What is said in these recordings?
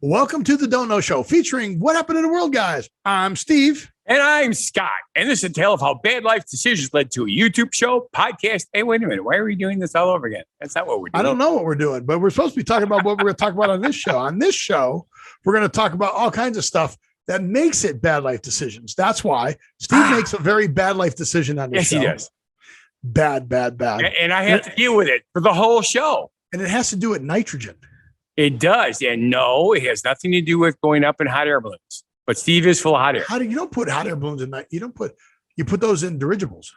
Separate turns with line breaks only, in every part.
Welcome to the Don't Know Show, featuring What Happened in the World, guys. I'm Steve.
And I'm Scott. And this is a tale of how bad life decisions led to a YouTube show, podcast. Hey, wait a minute. Why are we doing this all over again? That's not what we're doing.
I don't know what we're doing, but we're supposed to be talking about what we're going to talk about on this show. On this show, we're going to talk about all kinds of stuff that makes it bad life decisions. That's why Steve makes a very bad life decision on this show.
Yes, he does.
Bad.
And I have to deal with it for the whole show.
And it has to do with nitrogen.
It does. And no, it has nothing to do with going up in hot air balloons. But Steve is full of hot air.
You don't put hot air balloons in that. You put those in dirigibles,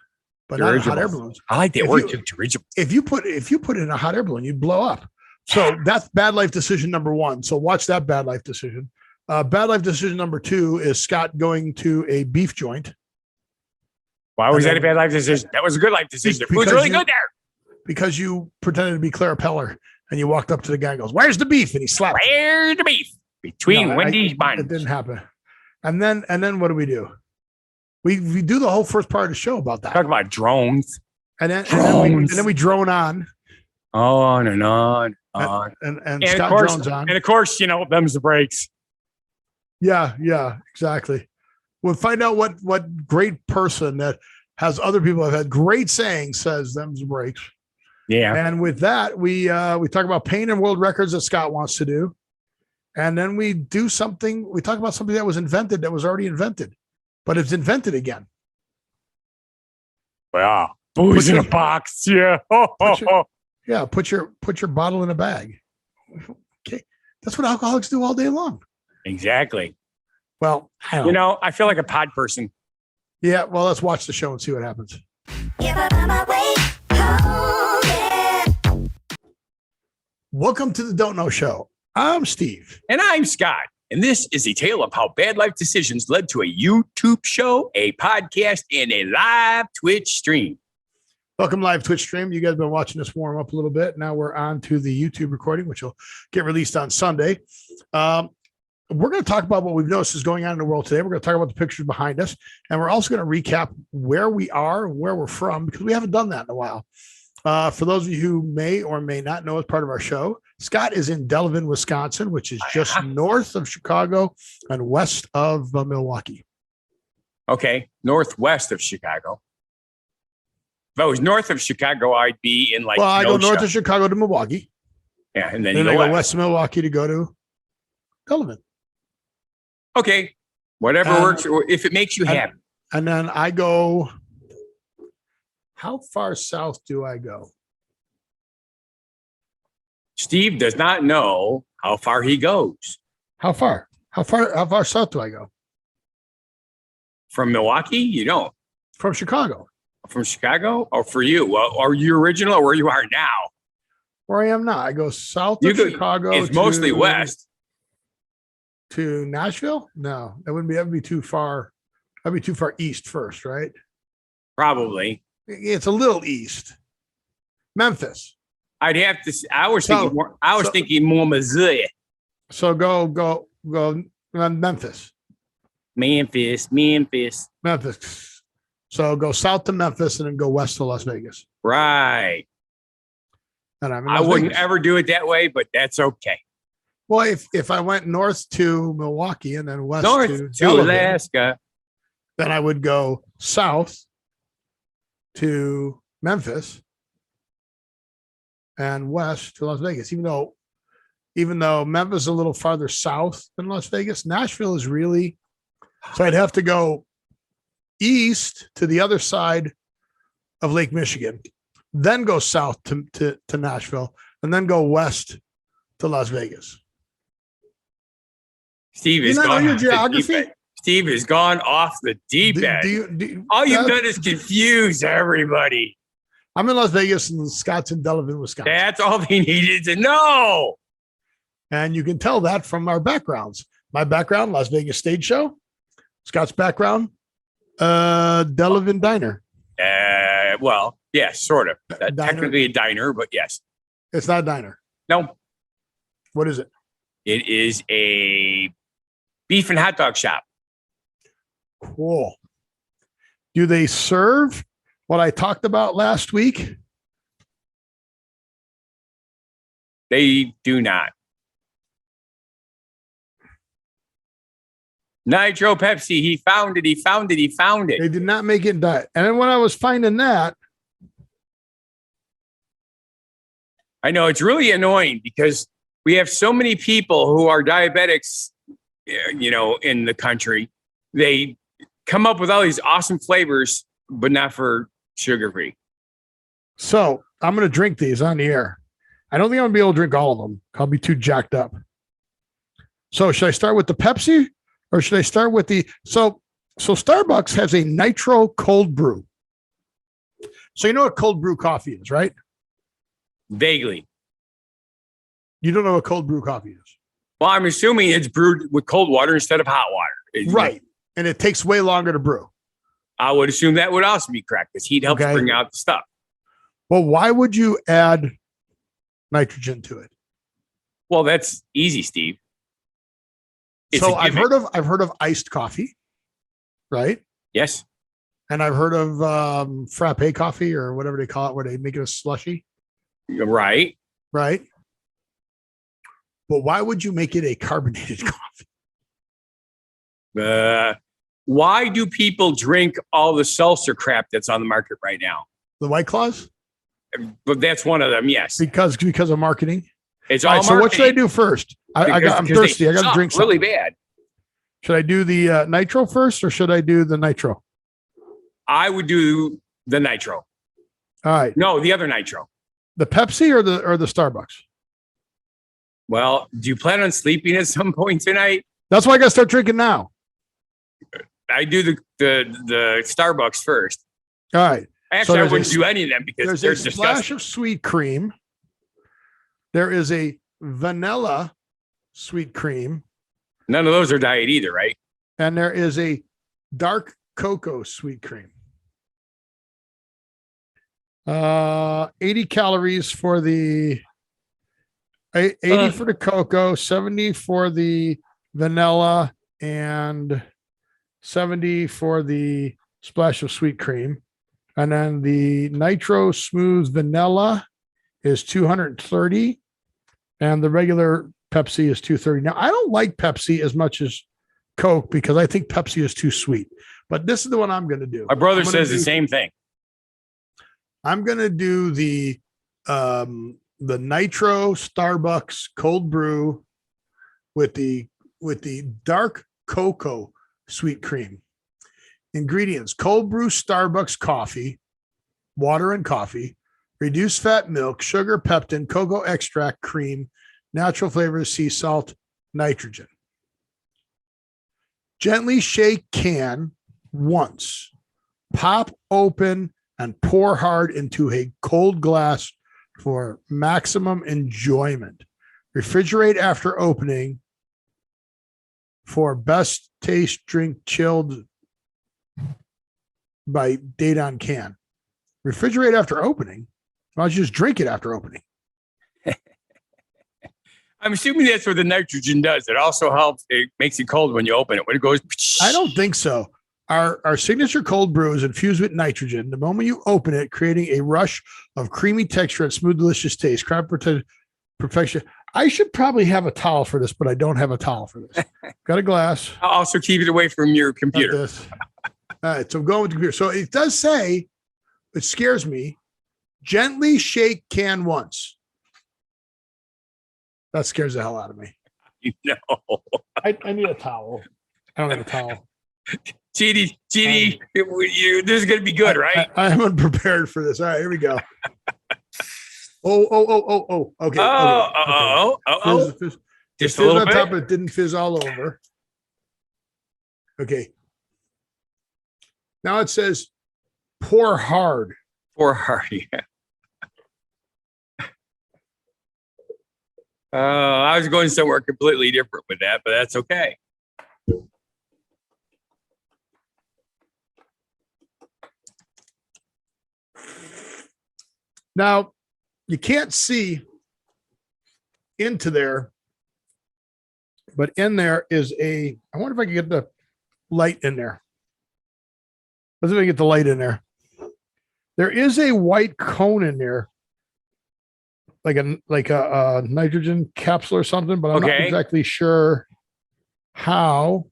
but not in hot air balloons.
I like that word too, dirigible.
If you put it in a hot air balloon, you'd blow up. So that's bad life decision number one. So watch that bad life decision. Bad life decision number two is Scott going to a beef joint.
Why was that a bad life decision? That was a good life decision. The food's really good there.
Because you pretended to be Clara Peller and you walked up to the guy and goes, "Where's the beef?" And he slapped.
Where's the beef? Between Wendy's buns.
It didn't happen. And then what do? We do the whole first part of the show about that.
Talk about drones.
And then we drone on.
On and on.
And Scott drones on.
And of course, them's the breaks.
Yeah, exactly. We'll find out what great person that has other people have had great sayings says them's the breaks.
Yeah.
And with that, we talk about pain and world records that Scott wants to do. And then we do something. We talk about something that was invented, that was already invented, but it's invented again.
Wow. Booze in a box. Yeah.
Put your bottle in a bag. Okay. That's what alcoholics do all day long.
Exactly.
Well,
I feel like a pod person.
Yeah. Well, let's watch the show and see what happens. Welcome to the Don't Know Show. I'm Steve.
And I'm Scott. And this is a tale of how bad life decisions led to a YouTube show, a podcast, and a live Twitch stream.
Welcome live Twitch stream. You guys have been watching us warm up a little bit. Now we're on to the YouTube recording, which will get released on Sunday. We're going to talk about what we've noticed is going on in the world today. We're going to talk about the pictures behind us. And we're also going to recap where we are, where we're from, because we haven't done that in a while. For those of you who may or may not know as part of our show, Scott is in Delavan, Wisconsin, which is just north of Chicago and west of Milwaukee.
Okay, northwest of Chicago. If I was north of Chicago, I'd be in
I go north of Chicago to Milwaukee.
Yeah, and then
I go west of Milwaukee to go to Delavan.
Okay, whatever works, or if it makes you happy.
And then I go. How far south do I go?
Steve does not know how far he goes.
How far? How far south do I go?
From Milwaukee? You don't.
From Chicago.
From Chicago? Or for you? Well, are you original or where you are now?
Where I am now. I go south of Chicago.
It's mostly west.
To Nashville? No, that would be too far. That'd be too far east first, right?
Probably.
It's a little east. Memphis.
I'd have to. I was thinking more Missouri.
So go Memphis.
Memphis.
So go south to Memphis and then go west to Las Vegas.
Right.
And
I wouldn't ever do it that way, but that's okay.
Well, if I went north to Milwaukee and then west to
Alaska,
then I would go south to Memphis and west to Las Vegas. Even though Memphis is a little farther south than Las Vegas, Nashville is really. So I'd have to go east to the other side of Lake Michigan, then go south to Nashville, and then go west to Las Vegas.
Steve has gone off the deep end. All you've done is confuse everybody.
I'm in Las Vegas and Scott's in Delavan, Wisconsin.
That's all he needed to know.
And you can tell that from our backgrounds. My background, Las Vegas Stage Show. Scott's background, Delavan Diner.
Well, yes, sort of. Technically a diner, but yes.
It's not a diner.
No.
What is it?
It is a beef and hot dog shop.
Cool. Do they serve what I talked about last week?
They do not. Nitro Pepsi. He found it. He found it. He found it.
They did not make it diet. And then when I was finding that,
I know it's really annoying because we have so many people who are diabetics, in the country. They come up with all these awesome flavors, but not for sugar-free.
So I'm going to drink these on the air. I don't think I'm going to be able to drink all of them. I'll be too jacked up. So should I start with the Pepsi or should I start with so Starbucks has a nitro cold brew. So you know what cold brew coffee is, right?
Vaguely.
You don't know what cold brew coffee is.
Well, I'm assuming it's brewed with cold water instead of hot water.
Right. And it takes way longer to brew.
I would assume that would also be correct because heat helps bring out the stuff.
Well, why would you add nitrogen to it?
Well, that's easy, Steve.
So I've heard of iced coffee, right?
Yes.
And I've heard of frappe coffee or whatever they call it, where they make it a slushy.
Right.
Right. But why would you make it a carbonated coffee?
Why do people drink all the seltzer crap that's on the market right now?
The White Claws?
But that's one of them, yes.
Because of marketing.
It's all marketing.
So what should I do first? I'm thirsty. I got to drink something.
Really bad.
Should I do the nitro first or should I do the nitro?
I would do the nitro.
All right.
No, the other nitro.
The Pepsi or the Starbucks?
Well, do you plan on sleeping at some point tonight?
That's why I got to start drinking now.
I do the Starbucks first.
All right.
Actually, I wouldn't do any of them because
there's
they're
a splash
disgusting.
of sweet cream. There is a vanilla sweet cream.
None of those are diet either, right?
And there is a dark cocoa sweet cream. 80 calories for the 80 for the cocoa, 70 for the vanilla, and 70 for the splash of sweet cream. And then the nitro smooth vanilla is 230 and the regular Pepsi is 230. Now, I don't like Pepsi as much as Coke because I think Pepsi is too sweet, but this is the one I'm going to do.
My brother says the same thing.
I'm going to do the nitro Starbucks cold brew with the dark cocoa sweet cream. Ingredients: cold brew Starbucks coffee, water and coffee, reduced fat milk, sugar, peptin, cocoa extract, cream, natural flavors, sea salt, nitrogen. Gently shake can once. Pop open and pour hard into a cold glass for maximum enjoyment. Refrigerate after opening for best taste drink chilled by date on can. Refrigerate after opening. Why don't you just drink it after opening?
I'm assuming that's what the nitrogen does. It also helps. It makes it cold when you open it. When it goes,
I don't think so. Our signature cold brew is infused with nitrogen. The moment you open it, creating a rush of creamy texture and smooth, delicious taste. Crab perfection. I should probably have a towel for this, but I don't have a towel for this. Got a glass.
I'll also keep it away from your computer.
All right, so I'm going with the computer. So it does say, it scares me, gently shake can once. That scares the hell out of me.
You know.
I need a towel. I don't have a towel.
GD, this is going to be good, right?
I am unprepared for this. All right, here we go. Oh. Okay.
Fizz, just a little bit.
Top, it didn't fizz all over. Okay. Now it says pour hard.
Pour hard, yeah. I was going somewhere completely different with that, but that's okay.
Now, you can't see into there, but in there is I wonder if I can get the light in there. Let's see if I can get the light in there. There is a white cone in there, like a nitrogen capsule or something, but I'm not exactly sure how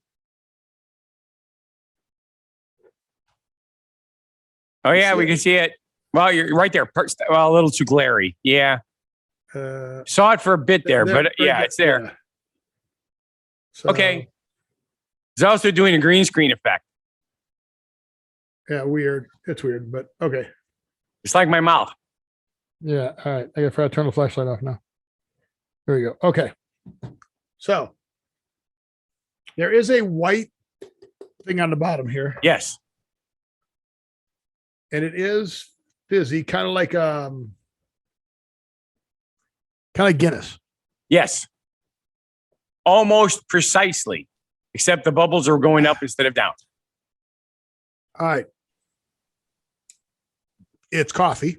Oh yeah, we can see it. Well, you're right there. Well, a little too glary. Yeah. Saw it for a bit there, but yeah, it's there.
Yeah. So,
Okay. It's also doing a green screen effect.
Yeah, weird. It's weird, but okay.
It's like my mouth.
Yeah. All right. I got to turn the flashlight off now. There we go. Okay. So there is a white thing on the bottom here.
Yes.
And it is fizzy, kind of like Guinness.
Yes. Almost precisely, except the bubbles are going up instead of down.
All right. It's coffee.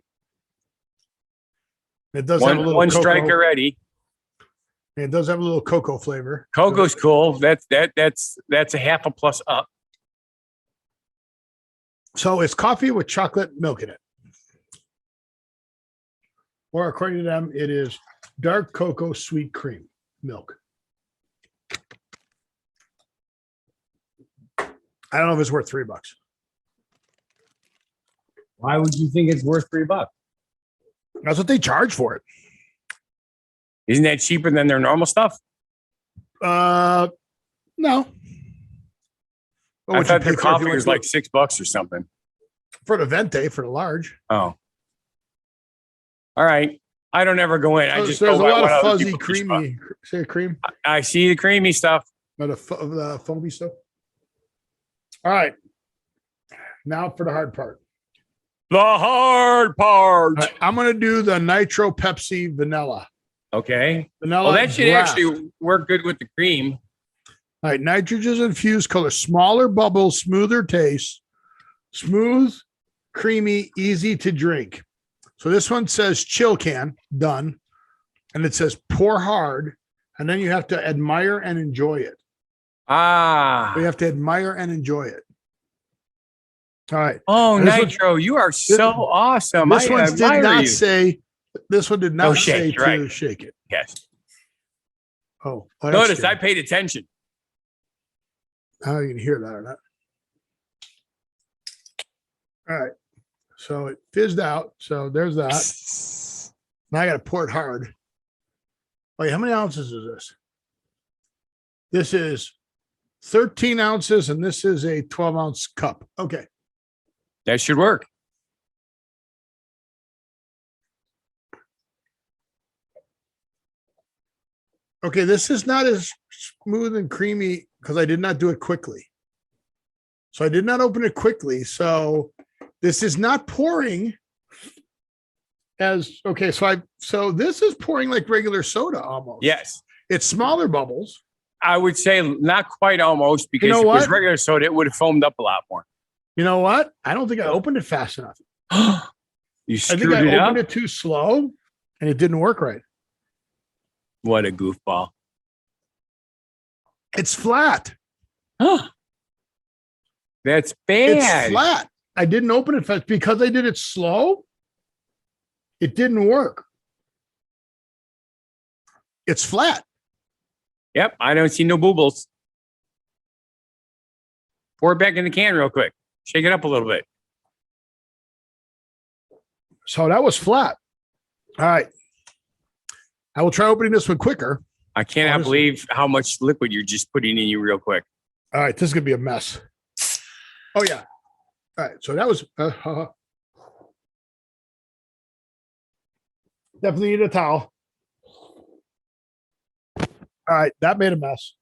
It does have a little
one
cocoa.
strike already.
It does have a little cocoa flavor.
Cocoa's cool. That's a half a plus up.
So it's coffee with chocolate milk in it. Or according to them, it is dark cocoa sweet cream milk. I don't know if it's worth $3.
Why would you think it's worth $3?
That's what they charge for it.
Isn't that cheaper than their normal stuff?
No.
I thought their coffee was like $6 or something.
For the Vente, for the large.
Oh. All right. I don't ever go in. I just
there's a
go
lot
by
of
what other
fuzzy,
people
creamy. Say cream.
I see the creamy stuff.
Not the foamy stuff. All right. Now for the hard part.
The hard part.
Right, I'm going to do the Nitro Pepsi Vanilla.
Okay.
Vanilla.
Well, that should
draft.
actually work good with the cream.
All right. Nitrogen infused color, smaller bubbles, smoother taste, smooth, creamy, easy to drink. So this one says chill can, done. And it says pour hard. And then you have to admire and enjoy it.
Ah.
We have to admire and enjoy it. All right.
Oh, Nitro, you are so awesome.
This one did not say. This one did not say
shake, right.
to shake it.
Yes.
Oh,
notice I paid attention.
How you can hear that or not? All right. So it fizzed out. So there's that. Now I got to pour it hard. Wait, how many ounces is this? This is 13 ounces, and this is a 12-ounce cup. Okay.
That should work.
Okay, this is not as smooth and creamy because I did not do it quickly. So I did not open it quickly. So this is not pouring as okay. So this is pouring like regular soda almost.
Yes.
It's smaller bubbles.
I would say not quite almost, because if it was regular soda, it would have foamed up a lot more.
You know what? I don't think I opened it fast enough.
You screwed
I think I opened
up?
it too slow and it didn't work right.
What a goofball.
It's flat.
Huh. That's bad.
It's flat. I didn't open it fast because I did it slow. It didn't work. It's flat.
Yep. I don't see no boobles. Pour it back in the can real quick. Shake it up a little bit.
So that was flat. All right. I will try opening this one quicker.
I cannot believe how much liquid you're just putting in you real quick.
All right. This is going to be a mess. Oh, yeah. All right. So that was definitely need a towel. All right. That made a mess.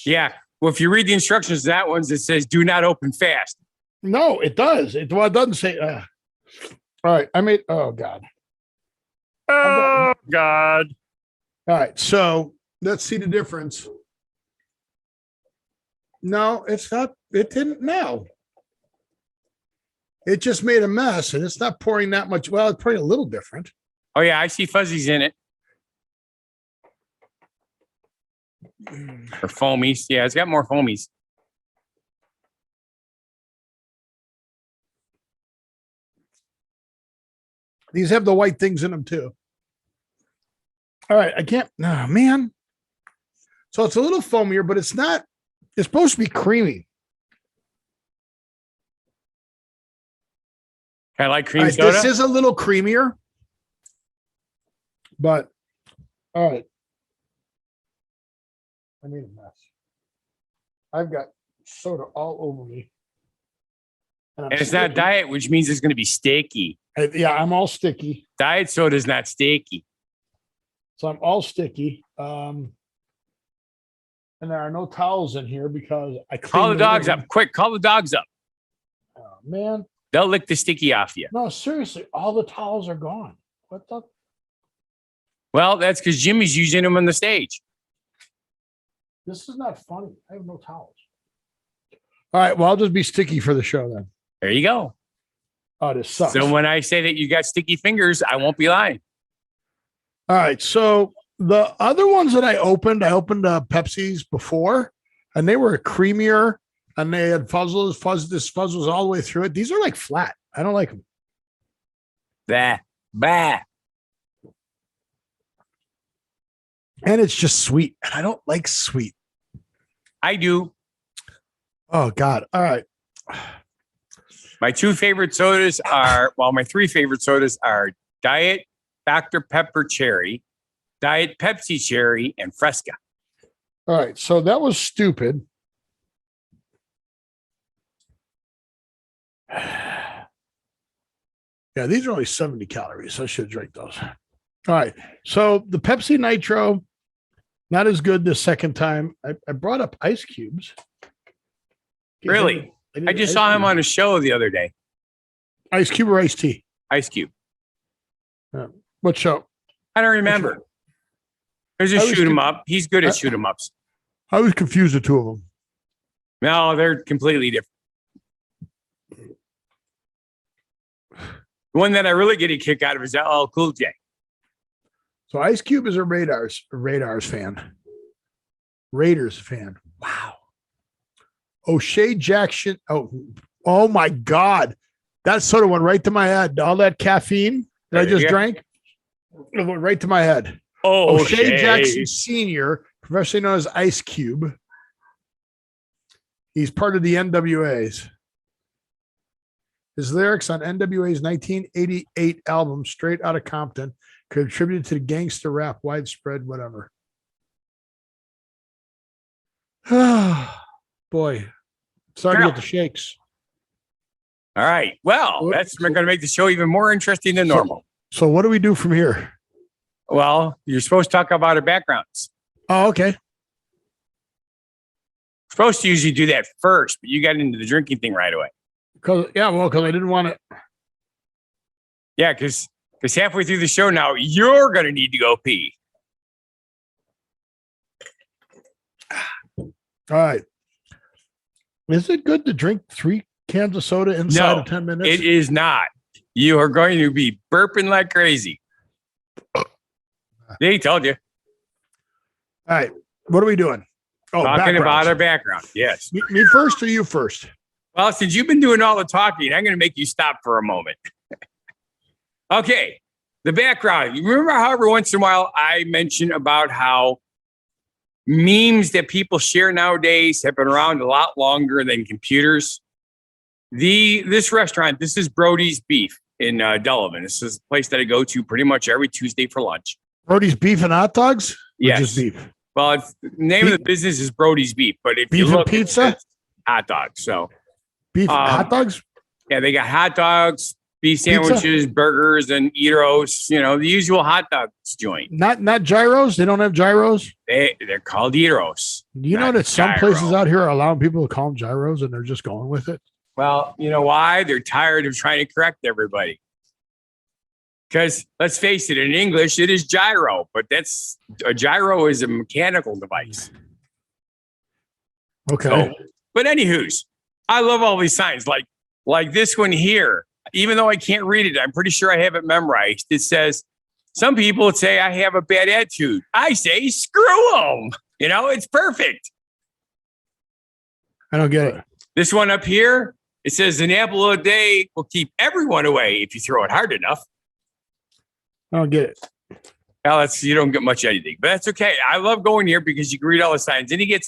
Yeah. Well, if you read the instructions, that one's it says do not open fast.
No, it does. It doesn't say. All right. Oh, God.
Oh, God.
All right. So let's see the difference. No, it's not. It didn't. No. It just made a mess and it's not pouring that much. Well, it's probably a little different.
Oh, yeah. I see fuzzies in it. Or foamies. Yeah, it's got more foamies.
These have the white things in them too. All right, I can't. No, man. So it's a little foamier, but it's not. It's supposed to be creamy.
I like cream
All right,
soda.
this is a little creamier, but all right. I made a mess. I've got soda all over me.
And it's not diet, which means it's going to be sticky.
Yeah, I'm all sticky.
Diet soda is not sticky.
So I'm all sticky. And there are no towels in here because I
Call the dogs up. Quick, call the dogs up.
Oh, man.
They'll lick the sticky off you.
No, seriously, all the towels are gone. What the?
Well, that's because Jimmy's using them on the stage.
This is not funny. I have no towels. All right, well, I'll just be sticky for the show then.
There you go.
Oh, this sucks.
So when I say that you got sticky fingers, I won't be lying.
All right, so the other ones that I opened Pepsi's before, and they were creamier, and they had fuzzles. This fuzz was all the way through it. These are like flat. I don't like them.
Bah.
And it's just sweet, and I don't like sweet.
I do.
Oh, God. All right.
My two favorite sodas are, my three favorite sodas are Diet Dr. Pepper Cherry, Diet Pepsi Cherry, and Fresca.
All right. So that was stupid. Yeah, these are only 70 calories. I should drink those. All right. So the Pepsi Nitro, not as good the second time. I brought up ice cubes.
Really? I just saw him on a show the other day.
Ice cube or iced tea?
Ice Cube.
What show?
I don't remember. There's a shoot 'em up. He's good at shoot 'em ups.
I was confused the two of them.
No, they're completely different. The one that I really get a kick out of is LL Cool J.
So Ice Cube is a Raiders fan. Raiders fan. Wow. O'Shea Jackson. Oh my God. That soda went right to my head. All that caffeine that I just drank, it went right to my head.
Oh,
O'Shea Jackson Sr., professionally known as Ice Cube. He's part of the NWAs. His lyrics on NWA's 1988 album, Straight Outta Compton, contributed to the gangster rap widespread, whatever. Boy, sorry to get the shakes.
All right. Well, that's going to make the show even more interesting than normal.
So what do we do from here?
Well, you're supposed to talk about our backgrounds.
Oh, okay.
Supposed to usually do that first, but you got into the drinking thing right away.
Because I didn't want to.
Yeah, because halfway through the show now, you're going to need to go pee.
All right. Is it good to drink 3 cans of soda inside of 10 minutes?
It is not. You are going to be burping like crazy. They told you.
All right. What are we doing? Oh,
talking about our background. Yes.
Me first or you first?
Well, since you've been doing all the talking, I'm going to make you stop for a moment. Okay. The background. You remember how every once in a while I mention about how memes that people share nowadays have been around a lot longer than computers? This restaurant, this is Brody's Beef in Delavan. This is a place that I go to pretty much every Tuesday for lunch.
Brody's Beef and hot dogs?
Yes.
Just beef?
Well, the name of the business is Brody's Beef, but if
beef
you look,
and pizza?
It's hot dogs. So
beef hot dogs?
Yeah, they got hot dogs, beef sandwiches, burgers, and gyros. You know, the usual hot dogs joint.
Not gyros? They don't have gyros?
They're called gyros.
You know that some places out here are allowing people to call them gyros and they're just going with it?
Well, you know why? They're tired of trying to correct everybody. Because let's face it, in English, it is gyro, but a gyro is a mechanical device.
Okay.
So, but anywho's, I love all these signs, like this one here. Even though I can't read it, I'm pretty sure I have it memorized. It says, some people would say I have a bad attitude. I say, screw them. You know, it's perfect.
I don't get it.
This one up here, it says an apple a day will keep everyone away if you throw it hard enough.
I don't get it.
Well, you don't get much anything, but that's okay. I love going here because you can read all the signs. And he gets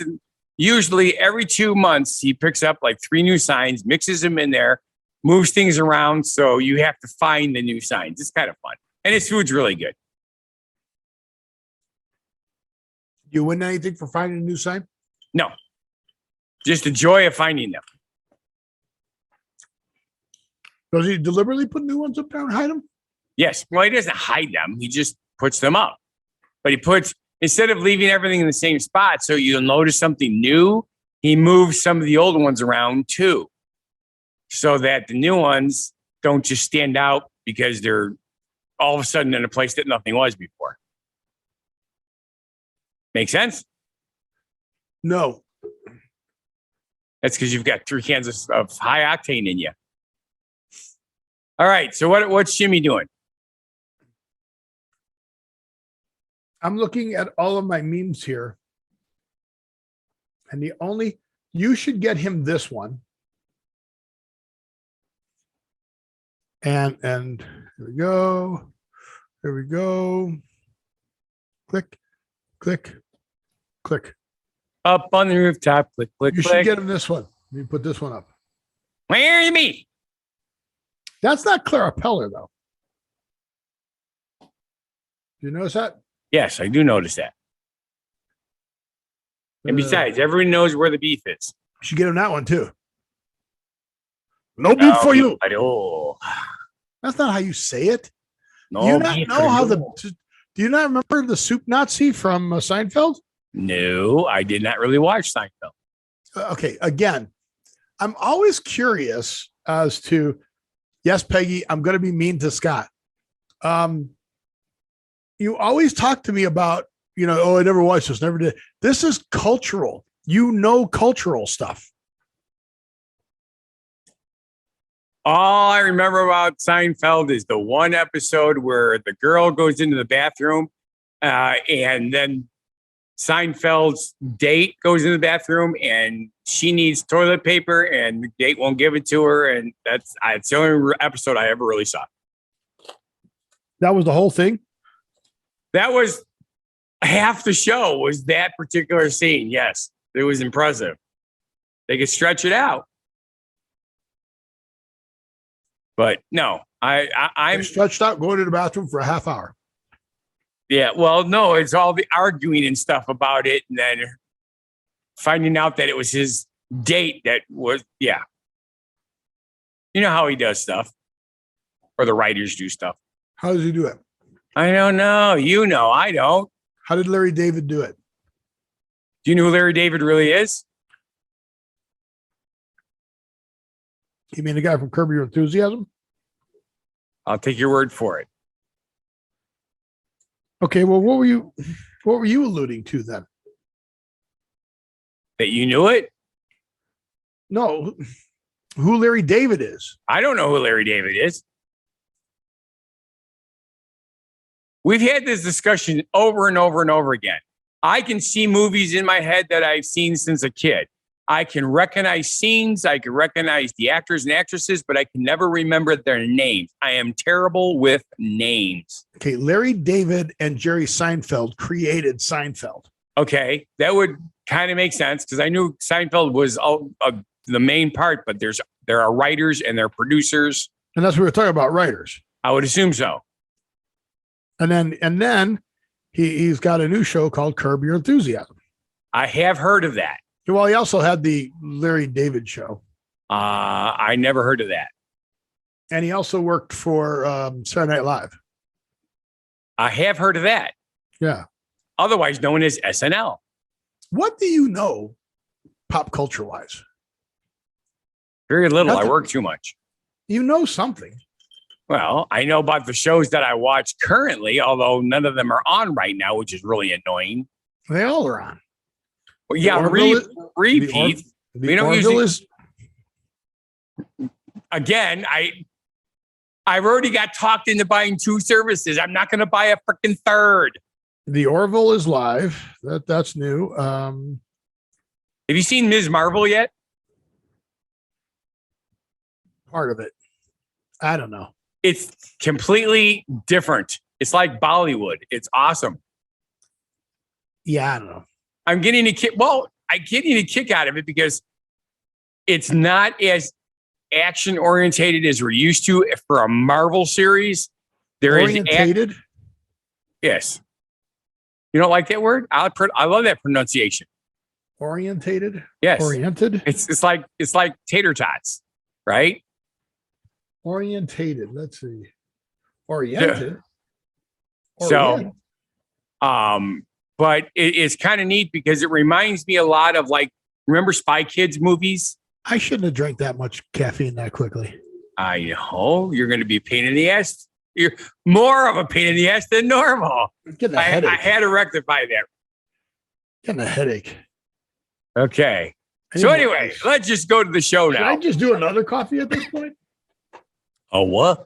usually every 2 months, he picks up like 3 new signs, mixes them in there, moves things around. So you have to find the new signs. It's kind of fun. And his food's really good.
You win anything for finding a new sign?
No, just the joy of finding them.
Does he deliberately put new ones up there and hide them?
Yes. Well, he doesn't hide them. He just puts them up. But he puts, instead of leaving everything in the same spot so you'll notice something new, he moves some of the old ones around too. So that the new ones don't just stand out because they're all of a sudden in a place that nothing was before. Make sense?
No.
That's because you've got 3 cans of high octane in you. All right. So what's Jimmy doing?
I'm looking at all of my memes here. And you should get him this one. And here we go. Here we go. Click, click, click.
Up on the rooftop. Click, click,
You
click.
should get him this one. Let me put this one up.
Where are me?
That's not Clara Peller, though. Do you notice that?
Yes, I do notice that. And besides, everyone knows where the beef is.
You should get him that one, too. No beef for you.
Oh,
That's not how you say it.
no
Do you not
beef
know
for
how
you.
do you not remember the soup Nazi from Seinfeld?
No, I did not really watch Seinfeld.
Okay, again, I'm always curious as to, yes, Peggy, I'm going to be mean to Scott. You always talk to me about, oh, I never watched this, never did. This is cultural. Cultural stuff.
All I remember about Seinfeld is the one episode where the girl goes into the bathroom and then Seinfeld's date goes in the bathroom and she needs toilet paper and the date won't give it to her. And that's the only episode I ever really saw.
That was the whole thing.
That was half the show, was that particular scene. Yes, it was impressive. They could stretch it out. But no, I'm
stretched out going to the bathroom for a half hour.
Yeah, well, no, it's all the arguing and stuff about it, and then finding out that it was his date that was, yeah. You know how he does stuff, or the writers do stuff.
How does he do it?
I don't know. You know, I don't.
How did Larry David do it?
Do you know who Larry David really is?
You mean the guy from Curb Your Enthusiasm?
I'll take your word for it.
Okay, well, what were you alluding to then?
That you knew it?
No, who Larry David is.
I don't know who Larry David is. We've had this discussion over and over and over again. I can see movies in my head that I've seen since a kid. I can recognize scenes. I can recognize the actors and actresses, but I can never remember their names. I am terrible with names.
Okay, Larry David and Jerry Seinfeld created Seinfeld.
Okay, that would kind of make sense because I knew Seinfeld was the main part, but there are writers and there are producers.
And that's what we're talking about, writers.
I would assume so.
And then he's got a new show called Curb Your Enthusiasm.
I have heard of that.
Well, he also had the Larry David show.
I never heard of that.
And he also worked for Saturday Night Live.
I have heard of that.
Yeah.
Otherwise known as SNL.
What do you know pop culture wise?
Very little.
Nothing.
I work too much.
You know something.
Well, I know about the shows that I watch currently, although none of them are on right now, which is really annoing.
They all are on.
Well, yeah, repeat. We don't usually. Again, I've already got talked into buying 2 services. I'm not going to buy a freaking third.
The Orville is live. That's new.
Have you seen Ms. Marvel yet?
Part of it. I don't know.
It's completely different. It's like Bollywood. It's awesome.
Yeah, I don't know.
I'm getting a kick. Well, I'm getting a kick out of it because it's not as action orientated as we're used to for a Marvel series. There is
orientated.
Yes. You don't like that word? I love that pronunciation.
Orientated.
Yes.
Oriented.
It's like tater tots, right?
Orientated. Let's see. Oriented.
So, but it's kind of neat because it reminds me a lot of like, remember Spy Kids movies?
I shouldn't have drank that much caffeine that quickly.
I know you're going to be a pain in the ass. You're more of a pain in the ass than normal.
Getting a headache.
I had to rectify that.
Getting a headache.
Okay. So anyway, let's just go to the show now.
Should I just do another coffee at this point?
A what?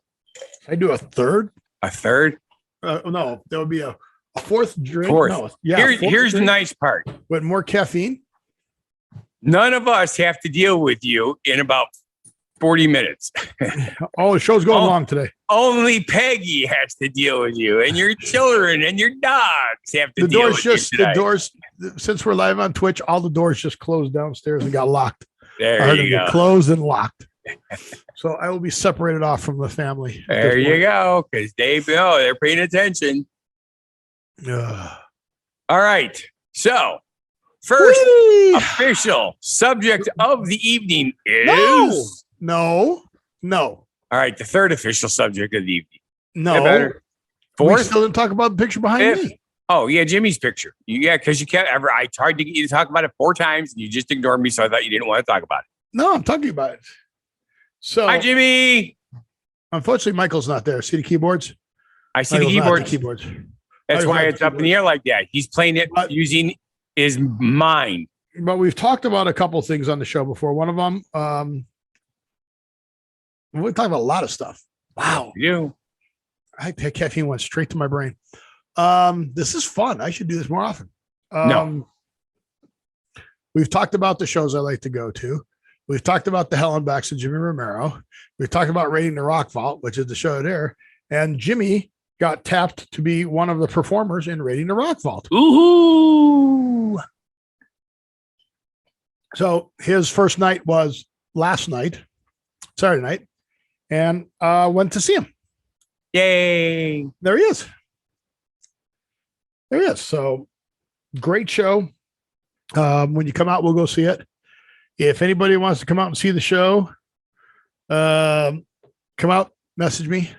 I do a third.
A third?
No, there would be a fourth drink.
Fourth.
No, yeah.
Here's the nice part.
With more caffeine.
None of us have to deal with you in about 40 minutes.
Oh, the show's going long today.
Only Peggy has to deal with you, and your children and your dogs have to deal with you today.
The doors, since we're live on Twitch, all the doors just closed downstairs and got locked.
There you go.
Closed and locked. So I will be separated off from the family.
There you go, because they're paying attention. All right. So, first official subject of the evening is
no.
All right, the third official subject of the evening.
No.
Fourth?
We still didn't talk about the picture behind me.
Oh, yeah, Jimmy's picture. Yeah, because you can't ever. I tried to get you to talk about it 4 times, and you just ignored me, so I thought you didn't want to talk about it.
No, I'm talking about it. So,
hi, Jimmy.
Unfortunately, Michael's not there. See the keyboards?
I see the keyboards.
Keyboards.
That's why it's up in the air like that. He's playing it using his mind.
But we've talked about a couple things on the show before. One of them, we talk about a lot of stuff. Wow.
You.
That caffeine went straight to my brain. This is fun. I should do this more often.
No.
We've talked about the shows I like to go to. We've talked about the Hell and Backs of Jimmy Romero. We've talked about Raiding the Rock Vault, which is the show there. And Jimmy got tapped to be one of the performers in Raiding the Rock Vault.
Ooh.
So his first night was last night, Saturday night, and went to see him.
Yay.
There he is. There he is. So great show. When you come out, we'll go see it. If anybody wants to come out and see the show, come out, message me.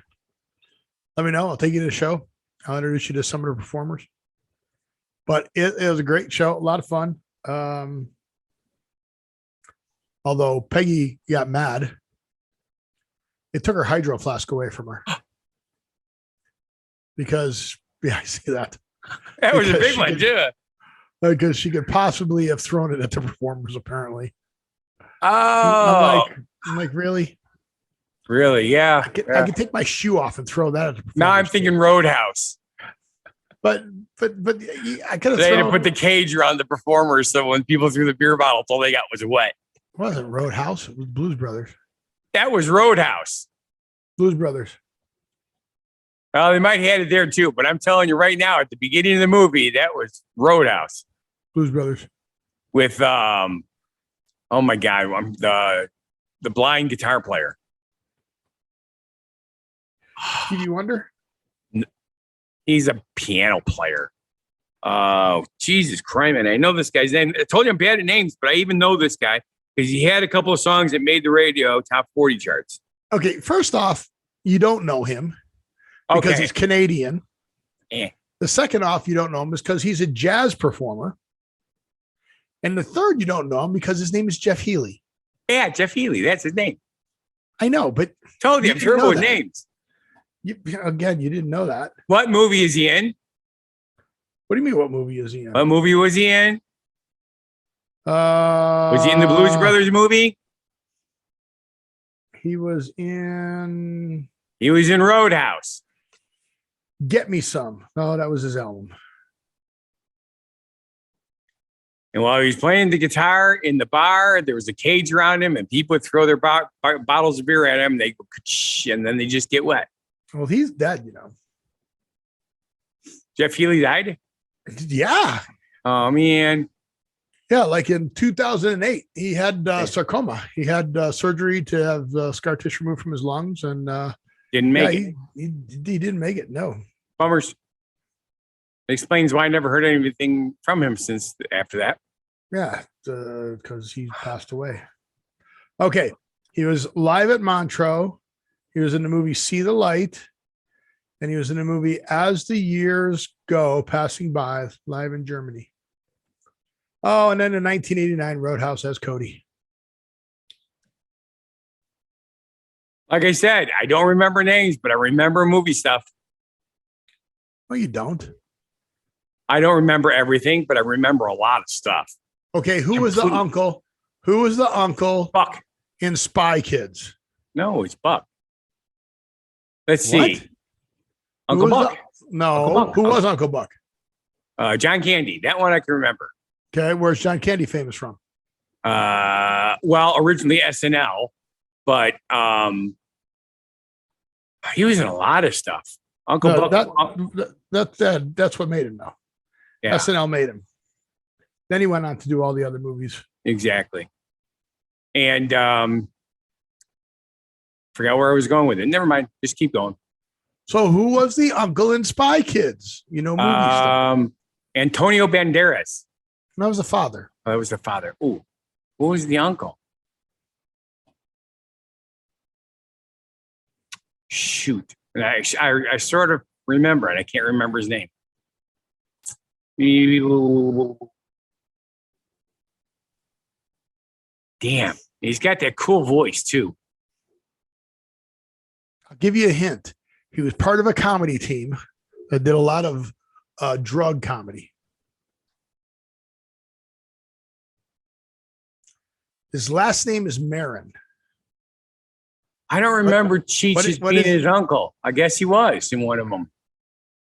Let me know. I'll take you to the show. I'll introduce you to some of the performers. But it was a great show, a lot of fun. Although Peggy got mad, it took her hydro flask away from her. Because, yeah, I see that.
That was a big one, too.
Because she could possibly have thrown it at the performers, apparently.
Oh.
I'm like, really?
Really? Yeah.
I could take my shoe off and throw that at the performers.
Now I'm thinking Roadhouse.
But I could have
They had to put the cage around the performers so when people threw the beer bottles, all they got was wet.
It wasn't Roadhouse. It was Blues Brothers.
That was Roadhouse.
Blues Brothers.
Well, they might have had it there too, but I'm telling you right now, at the beginning of the movie, that was Roadhouse.
Blues Brothers.
With oh my God, the blind guitar player.
Stevie Wonder?
He's a piano player. Oh, Jesus Christ, man. I know this guy's name. I told you I'm bad at names, but I even know this guy because he had a couple of songs that made the radio top 40 charts.
Okay, first off, you don't know him because he's Canadian. The second off, you don't know him is because he's a jazz performer. And the third, you don't know him because his name is Jeff Healey.
Yeah, Jeff Healey. That's his name.
I know, but
told you I'm terrible with names.
You didn't know that.
What movie is he in?
What do you mean? What movie is he in?
What movie was he in? Was he in the Blues Brothers movie?
He was in
Roadhouse.
Get Me Some. No, that was his album.
And while he was playing the guitar in the bar, there was a cage around him, and people would throw their bottles of beer at him. They go, and then they just get wet.
Well, he's dead, you know.
Jeff Healey died?
Yeah.
Oh, man.
Yeah, like in 2008, he had sarcoma. He had surgery to have scar tissue removed from his lungs, and
Didn't make it.
He didn't make it. No.
Bummers. Explains why I never heard anything from him since after that.
Yeah, because he passed away. Okay, he was live at Montreux. He was in the movie See the Light, and he was in the movie As the Years Go, Passing By, live in Germany. Oh, and then in 1989, Roadhouse as Cody.
Like I said, I don't remember names, but I remember movie stuff.
Well, you don't.
I don't remember everything, but I remember a lot of stuff.
Okay, who was the uncle? Who was the uncle?
Buck.
In Spy Kids.
No, it's Buck. Let's see. Uncle Buck.
Who was Uncle Buck?
John Candy. That one I can remember.
Okay, where's John Candy famous from?
Well, originally SNL, but he was in a lot of stuff. Uncle Buck.
That's what made him though.
Yeah.
SNL made him. Then he went on to do all the other movies.
Exactly. And forgot where I was going with it. Never mind. Just keep going.
So who was the uncle in Spy Kids? You know, movie stuff.
Antonio Banderas.
That was the father.
Oh, that was the father. Ooh, who was the uncle? Shoot. And I sort of remember it. I can't remember his name. Damn. He's got that cool voice too.
I'll give you a hint. He was part of a comedy team that did a lot of drug comedy. His last name is Marin.
I don't remember Cheech being his uncle. I guess he was in one of them.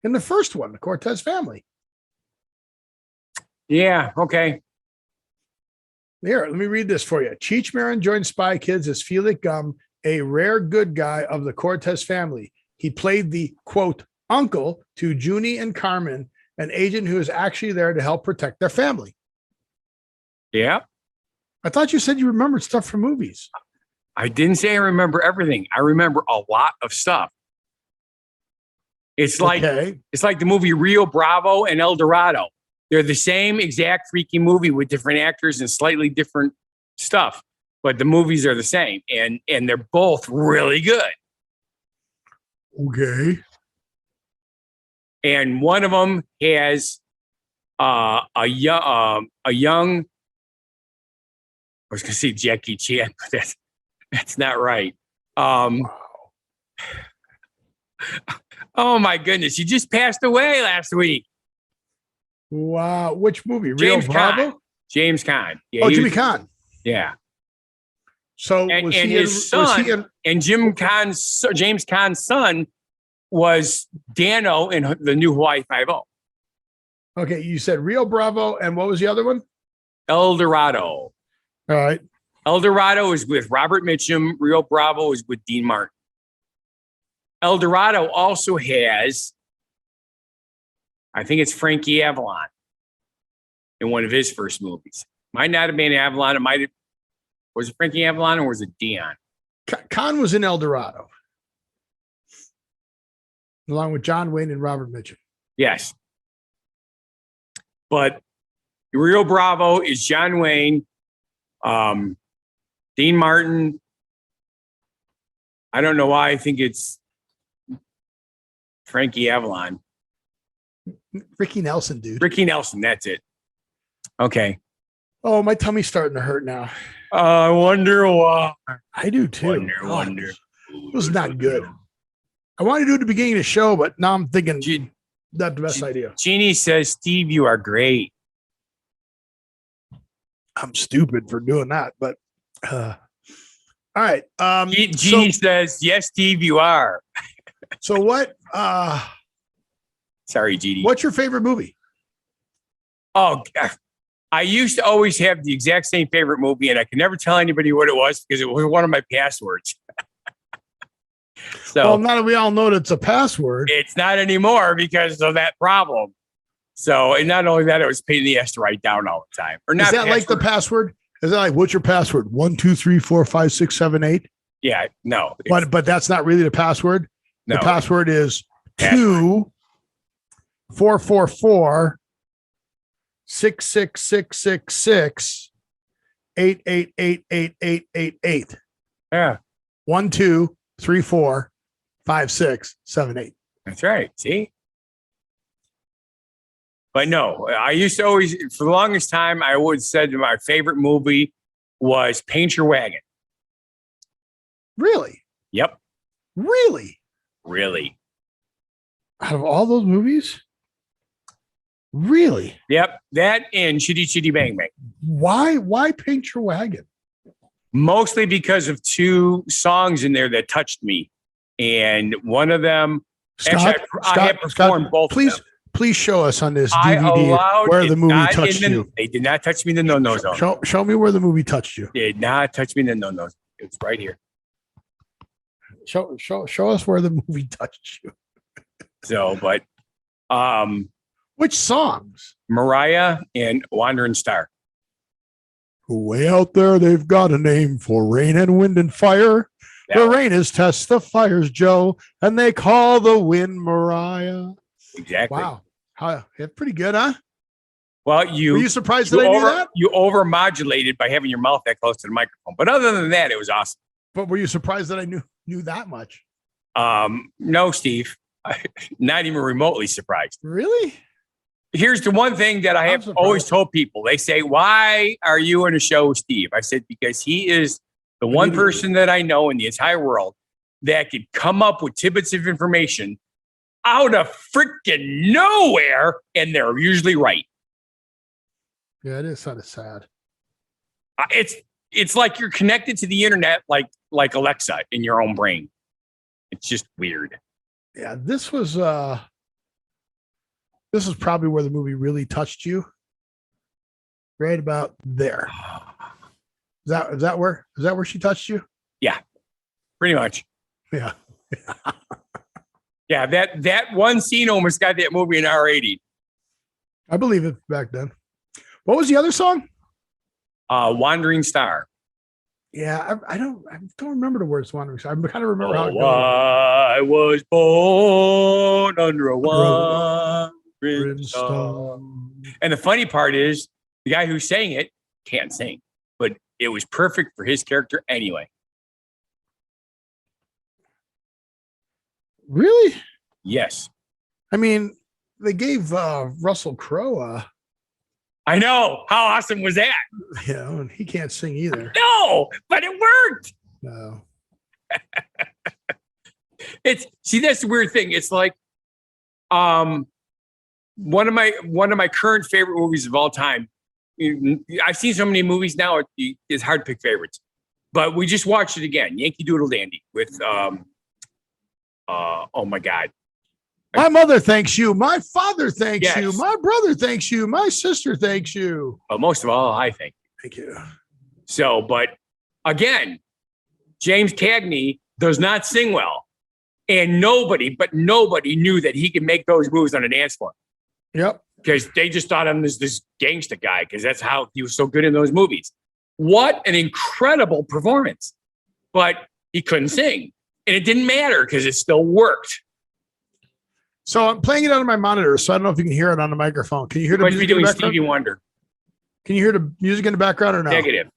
In the first one, the Cortez family.
Yeah, okay.
Here, let me read this for you. Cheech Marin joined Spy Kids as Felix Gum, a rare good guy of the Cortez family. He played the, quote, uncle to Junie and Carmen, an agent who is actually there to help protect their family.
Yeah.
I thought you said you remembered stuff from movies.
I didn't say I remember everything. I remember a lot of stuff. It's like the movie Rio Bravo and El Dorado. They're the same exact freaking movie with different actors and slightly different stuff, but the movies are the same, and they're both really good.
Okay.
And one of them has a young. I was going to say Jackie Chan, but that's not right. Oh my goodness, he just passed away last week.
Wow, which movie?
James
Rio Bravo?
Caan. James Caan. Yeah,
Jimmy Caan.
Yeah.
So
and his son and James Caan's son was Dano in the new Hawaii Five-0.
Okay, you said Rio Bravo, and what was the other one?
El Dorado.
All right.
El Dorado is with Robert Mitchum. Rio Bravo is with Dean Martin. El Dorado also has, I think it's Frankie Avalon in one of his first movies. Might not have been Avalon. It might have. Was it Frankie Avalon or was it Dion?
Khan was in El Dorado, along with John Wayne and Robert Mitchum.
Yes. But Rio Bravo is John Wayne, Dean Martin. I don't know why I think it's Frankie Avalon.
Ricky Nelson, dude.
Ricky Nelson, that's it. Okay.
Oh, my tummy's starting to hurt now.
I wonder why.
I do too.
Wonder.
It was not good. I wanted to do it at the beginning of the show, but now I'm thinking not the best idea.
Jeannie says, Steve, you are great.
I'm stupid for doing that, but all right.
Jeannie says, yes, Steve, you are.
So what?
Sorry, Jeannie.
What's your favorite movie?
Oh, I used to always have the exact same favorite movie, and I could never tell anybody what it was because it was one of my passwords. So
well, now that we all know that it's a password.
It's not anymore because of that problem. So, and not only that, it was a pain in the ass to write down all the time. Or not.
Is that like the password? Is that like, what's your password? 1, 2, 3, 4, 5, 6, 7, 8.
Yeah, no.
But that's not really the password.
No.
The password is 2 4 4 4 6 6 6 6 6 8 8 8 8 8 8 8.
Yeah.
1, 2, 3, 4, 5, 6, 7, 8.
That's right. See? But no, I used to always, for the longest time, I always said that my favorite movie was Paint Your Wagon.
Really?
Yep.
Really?
Really?
Out of all those movies? Really?
Yep. That and Chitty Chitty Bang Bang.
Why Paint Your Wagon?
Mostly because of 2 songs in there that touched me. And one of them,
Scott,
I have performed both.
Please show us on this DVD where the movie touched you.
They did not touch me in the no-no zone.
Show me where the movie touched you.
They did not touch me in the no-no zone. It's right here.
Show us where the movie touched you.
So, but
which songs?
Mariah and Wandering Star.
Way out there, they've got a name for rain and wind and fire. The rain is test, the fire's Joe, and they call the wind Mariah.
Exactly.
Wow. It's pretty good, huh?
Well,
were you surprised that I knew that?
You over-modulated by having your mouth that close to the microphone. But other than that, it was awesome.
But were you surprised that I knew that much?
No, Steve. Not even remotely surprised.
Really?
Here's the one thing that I have always told people. They say, why are you on a show with Steve? I said, because he is the one person that I know in the entire world that could come up with tidbits of information out of freaking nowhere, and they're usually right.
Yeah, it is kind of sad.
It's like you're connected to the internet like Alexa in your own brain. It's just weird.
Yeah, this was probably where the movie really touched you. Right about there. Is that where she touched you?
Yeah, pretty much.
Yeah.
Yeah, that one scene almost got that movie an R80.
I believe it back then. What was the other song?
Wandering Star.
Yeah, I don't remember the words Wandering Star. I kind of remember how it goes.
I was born under a wandering star. And the funny part is the guy who sang it can't sing, but it was perfect for his character anyway.
Really?
Yes.
I mean, they gave Russell Crowe
I know. How awesome was that?
and he can't sing either.
No, but it worked.
No.
That's the weird thing. It's like one of my current favorite movies of all time. I've seen so many movies now, it's hard to pick favorites. But we just watched it again, Yankee Doodle Dandy with oh my God.
My mother thanks you. My father thanks
Yes.
you. My brother thanks you. My sister thanks you.
But most of all, I think.
Thank you.
So, but again, James Cagney does not sing well. And nobody knew that he could make those moves on a dance floor.
Yep.
Because they just thought him as this gangster guy, because that's how he was so good in those movies. What an incredible performance. But he couldn't sing. And it didn't matter because it still worked.
So I'm playing it on my monitor, so I don't know if you can hear it on the microphone. Can you hear the
Must be
music in the
doing
background?
Stevie Wonder.
Can you hear the music in the background or no?
Negative.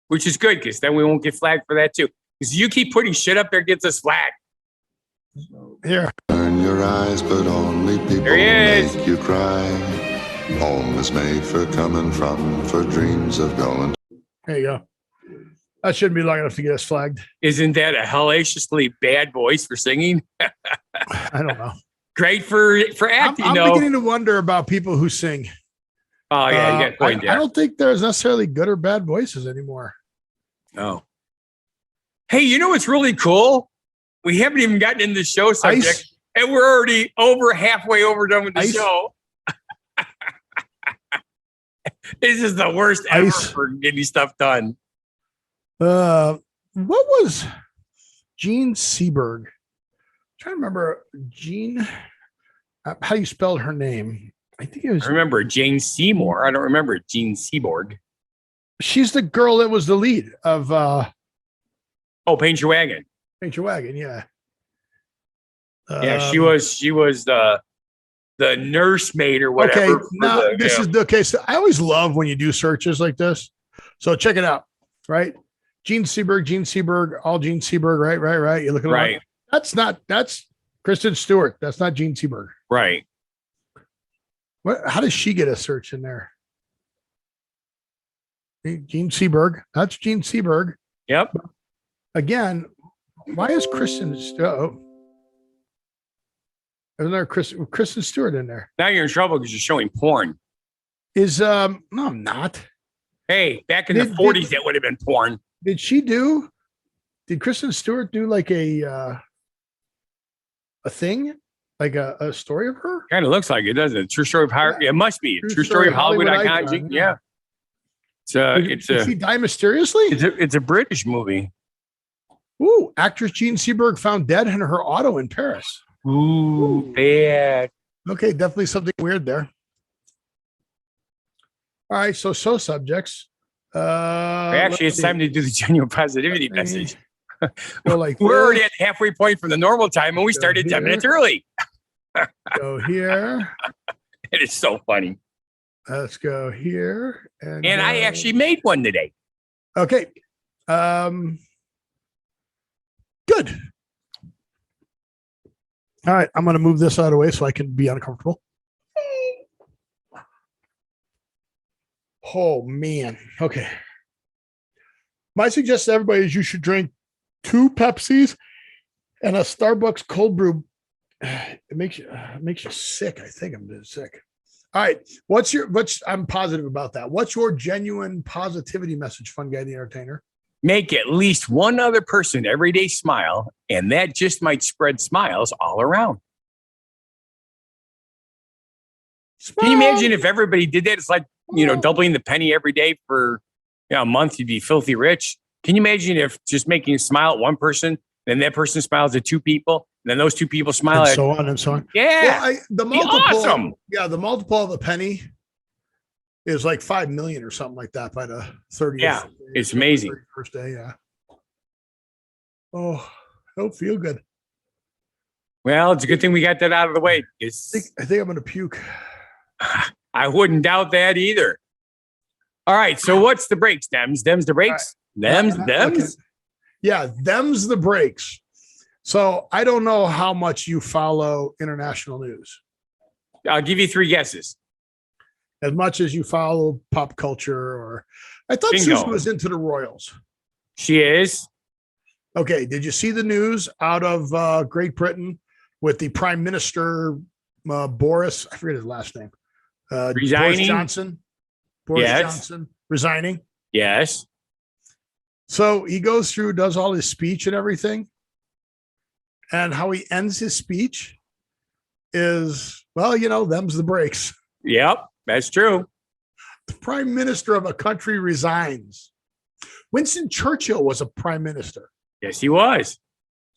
Which is good, because then we won't get flagged for that too. Because you keep putting shit up there, gets us flagged.
Here.
Turn your eyes, but only people
There he is.
make you cry. Home is made for coming from, for dreams of going.
There you go. That shouldn't be long enough to get us flagged.
Isn't that a hellaciously bad voice for singing?
I don't know.
Great for acting,
I'm
though.
beginning to wonder about people who sing.
Oh, yeah, you got a point there.
I don't think there's necessarily good or bad voices anymore.
No. Hey, you know what's really cool? We haven't even gotten into the show subject,
Ice.
and we're already halfway overdone with the
Ice.
show. This is the worst ever
Ice.
for getting stuff done.
What was Gene Seberg? I'm trying to remember Gene. how you spelled her name? I think it was.
I remember Jane Seymour. I don't remember Jean Seaborg.
She's the girl that was the lead of
Paint Your Wagon.
Paint Your Wagon. Yeah.
Yeah, she was the nursemaid or whatever.
Okay, now this is okay. So I always love when you do searches like this. So check it out, right? Gene Seberg, all Gene Seberg, right. You're looking
right.
That's Kristen Stewart. That's not Gene Seberg.
Right.
How does she get a search in there? Gene Seberg. That's Gene Seberg.
Yep.
Again, why is Kristen Stewart? Isn't there Kristen Stewart in there?
Now you're in trouble because you're showing porn.
No, I'm not.
Hey, back in the 40s, that would have been porn.
Did Kristen Stewart do like a thing? Like a story of her?
Kind of looks like it, doesn't it? True story of Hollywood. Yeah. It must be a true story of Hollywood icon. Yeah. Did she die mysteriously? It's a British movie.
Ooh, actress Jean Seberg found dead in her auto in Paris.
Ooh, bad.
Okay, definitely something weird there. All right, so subjects.
Actually, it's time to do the genuine positivity message.
We're
already at the halfway point from the normal time, and we started 10 minutes early.
Go here.
It is so funny.
Let's go here. And
I actually made one today.
Okay. Good. All right, I'm going to move this out of the way so I can be uncomfortable. Oh, man. Okay. My suggestion to everybody is you should drink 2 Pepsis and a Starbucks cold brew. It makes you sick. I think I'm sick. All right. I'm positive about that. What's your genuine positivity message, Fun Guy the Entertainer?
Make at least one other person every day smile, and that just might spread smiles all around. Can you imagine if everybody did that? It's like, doubling the penny every day for a month, you'd be filthy rich. Can you imagine if just making a smile at one person, then that person smiles at 2 people, and then those 2 people smile
and
at
so on and so on.
Yeah.
Well, the multiple,
awesome.
Yeah, the multiple of the penny is like 5 million or something like that by the 30th.
Yeah, it's amazing.
First day, yeah. Oh, I don't feel good.
Well, it's a good thing we got that out of the way.
I think I'm going to puke.
I wouldn't doubt that either. All right, so what's the breaks, Dems? Dems the breaks? Right. Dems?
Okay. Yeah, them's the breaks. So I don't know how much you follow international news.
I'll give you 3 guesses.
As much as you follow pop culture, or I thought
Bingo.
Susan was into the Royals.
She is.
Okay. Did you see the news out of Great Britain with the Prime Minister Boris? I forget his last name.
Resigning.
Boris Johnson. Boris Johnson resigning.
Yes.
So he goes through, does all his speech and everything, and how he ends his speech is, well, them's the breaks.
Yep. That's true.
The prime minister of a country resigns. Winston Churchill was a prime minister.
Yes, he was.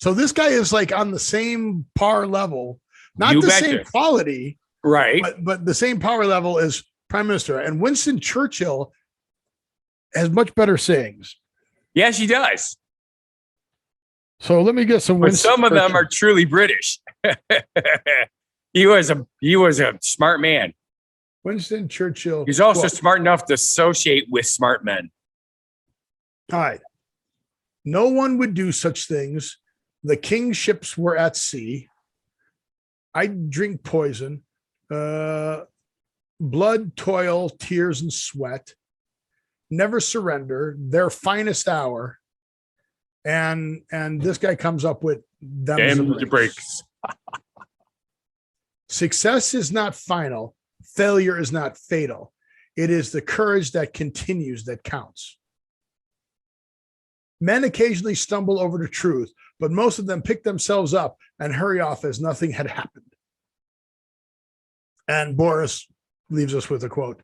So this guy is like on the same par level, not the same quality,
right?
But the same power level as prime minister. And Winston Churchill has much better sayings.
Yes, he does.
So let me get some.
But some of them are truly British. He was a smart man.
Winston Churchill.
He's also smart enough to associate with smart men.
All right. No one would do such things. The king's ships were at sea. I drink poison. Blood, toil, tears, and sweat. Never surrender. Their finest hour. And this guy comes up with them the breaks. Success is not final. Failure is not fatal. It is the courage that continues that counts. Men occasionally stumble over the truth, but most of them pick themselves up and hurry off as nothing had happened. And Boris leaves us with a quote,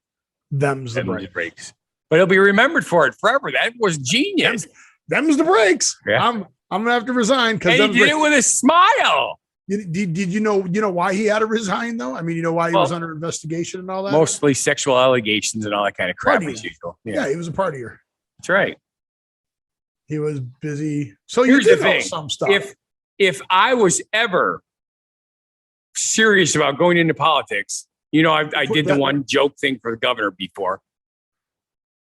them's the breaks.
But he'll be remembered for it forever. That was genius.
Them's the breaks.
Yeah.
I'm going to have to resign.
And he did it with a smile.
Did you know why he had to resign though? I mean, you know why he was under investigation and all that?
Mostly sexual allegations and all that kind of crap
Partier.
as usual.
Yeah, he was a partier.
That's right.
He was busy. So
here's
you
the
did know
thing.
some stuff.
If I was ever serious about going into politics, I did the one joke thing for the governor before.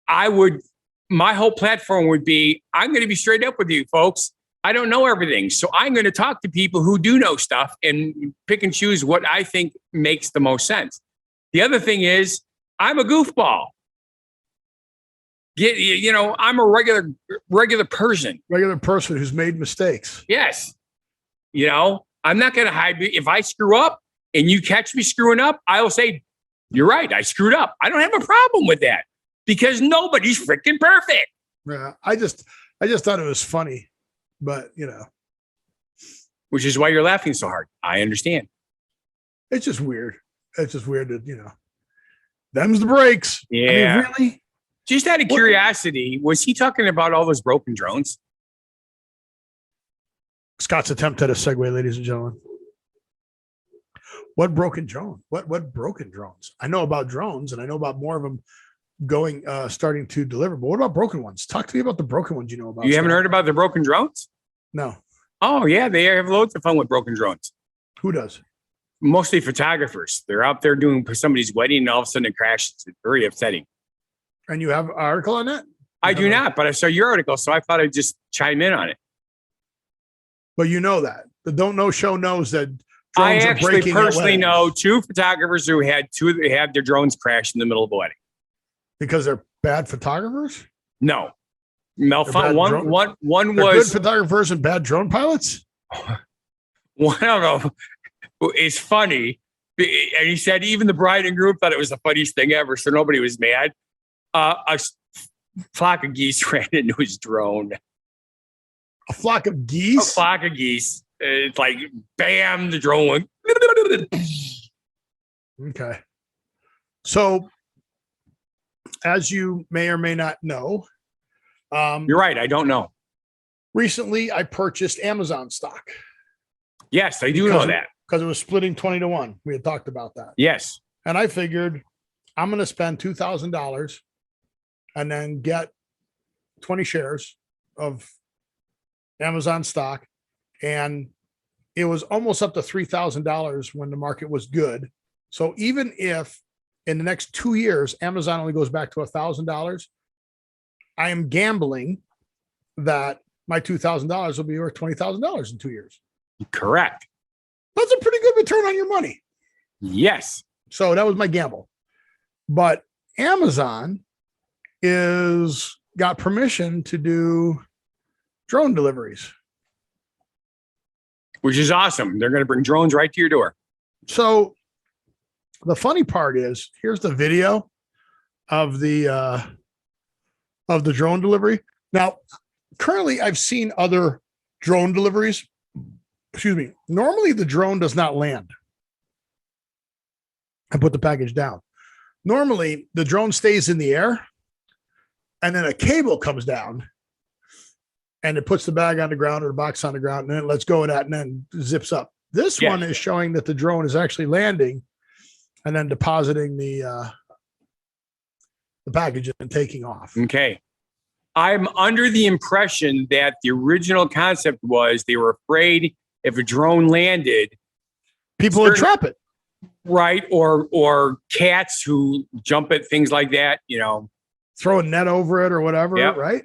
My whole platform would be, I'm going to be straight up with you folks. I don't know everything. So I'm going to talk to people who do know stuff and pick and choose what I think makes the most sense. The other thing is I'm a goofball. I'm a regular person.
Regular person who's made mistakes.
Yes. I'm not going to hide. If I screw up and you catch me screwing up, I will say, you're right. I screwed up. I don't have a problem with that because nobody's freaking perfect.
Yeah. I just thought it was funny. But,
which is why you're laughing so hard. I understand.
It's just weird. It's just weird that, them's the breaks.
Yeah.
I mean, really?
Just out of curiosity, was he talking about all those broken drones?
Scott's attempt at a segue, ladies and gentlemen. What broken drone? What broken drones? I know about drones and I know about more of them starting to deliver. But what about broken ones? Talk to me about the broken ones you know about.
You haven't heard about the broken drones?
No.
Oh, yeah. They have loads of fun with broken drones.
Who does?
Mostly photographers. They're out there doing somebody's wedding and all of a sudden it crashes. It's very upsetting.
And you have an article on that?
I do not, but I saw your article, so I thought I'd just chime in on it.
But you know that. The Don't Know Show knows that
I
drones are
actually
breaking at
personally
weddings
know two photographers who had their drones crash in the middle of a wedding.
because they're bad photographers?
No. One
They're
was
good photographers and bad drone pilots?
one of them is funny. And he said even the bride and groom thought it was the funniest thing ever, so nobody was mad. A flock of geese ran into his drone.
A flock of geese?
A flock of geese. It's like, bam, the drone went.
Okay. So, as you may or may not know,
You're right. I don't know.
recently I purchased Amazon stock.
Yes, I do know that.
Because it was splitting 20-1. We had talked about that.
Yes.
And I figured I'm going to spend $2,000 and then get 20 shares of Amazon stock. And it was almost up to $3,000 when the market was good. So even if in the next 2 years, Amazon only goes back to $1,000, I am gambling that my $2,000 will be worth $20,000 in 2 years.
Correct.
That's a pretty good return on your money.
Yes.
So that was my gamble. But Amazon got permission to do drone deliveries.
Which is awesome. They're going to bring drones right to your door.
So the funny part is, here's the video of the drone delivery. Now, currently I've seen other drone deliveries. Excuse me. Normally the drone does not land and put the package down. Normally the drone stays in the air and then a cable comes down and it puts the bag on the ground or the box on the ground and then it lets go of that and then zips up. This one is showing that the drone is actually landing and then depositing the package and taking off.
Okay. I'm under the impression that the original concept was they were afraid if a drone landed,
people would trap it.
Right. Or cats who jump at things like that,
throw a net over it or whatever.
Yep.
Right.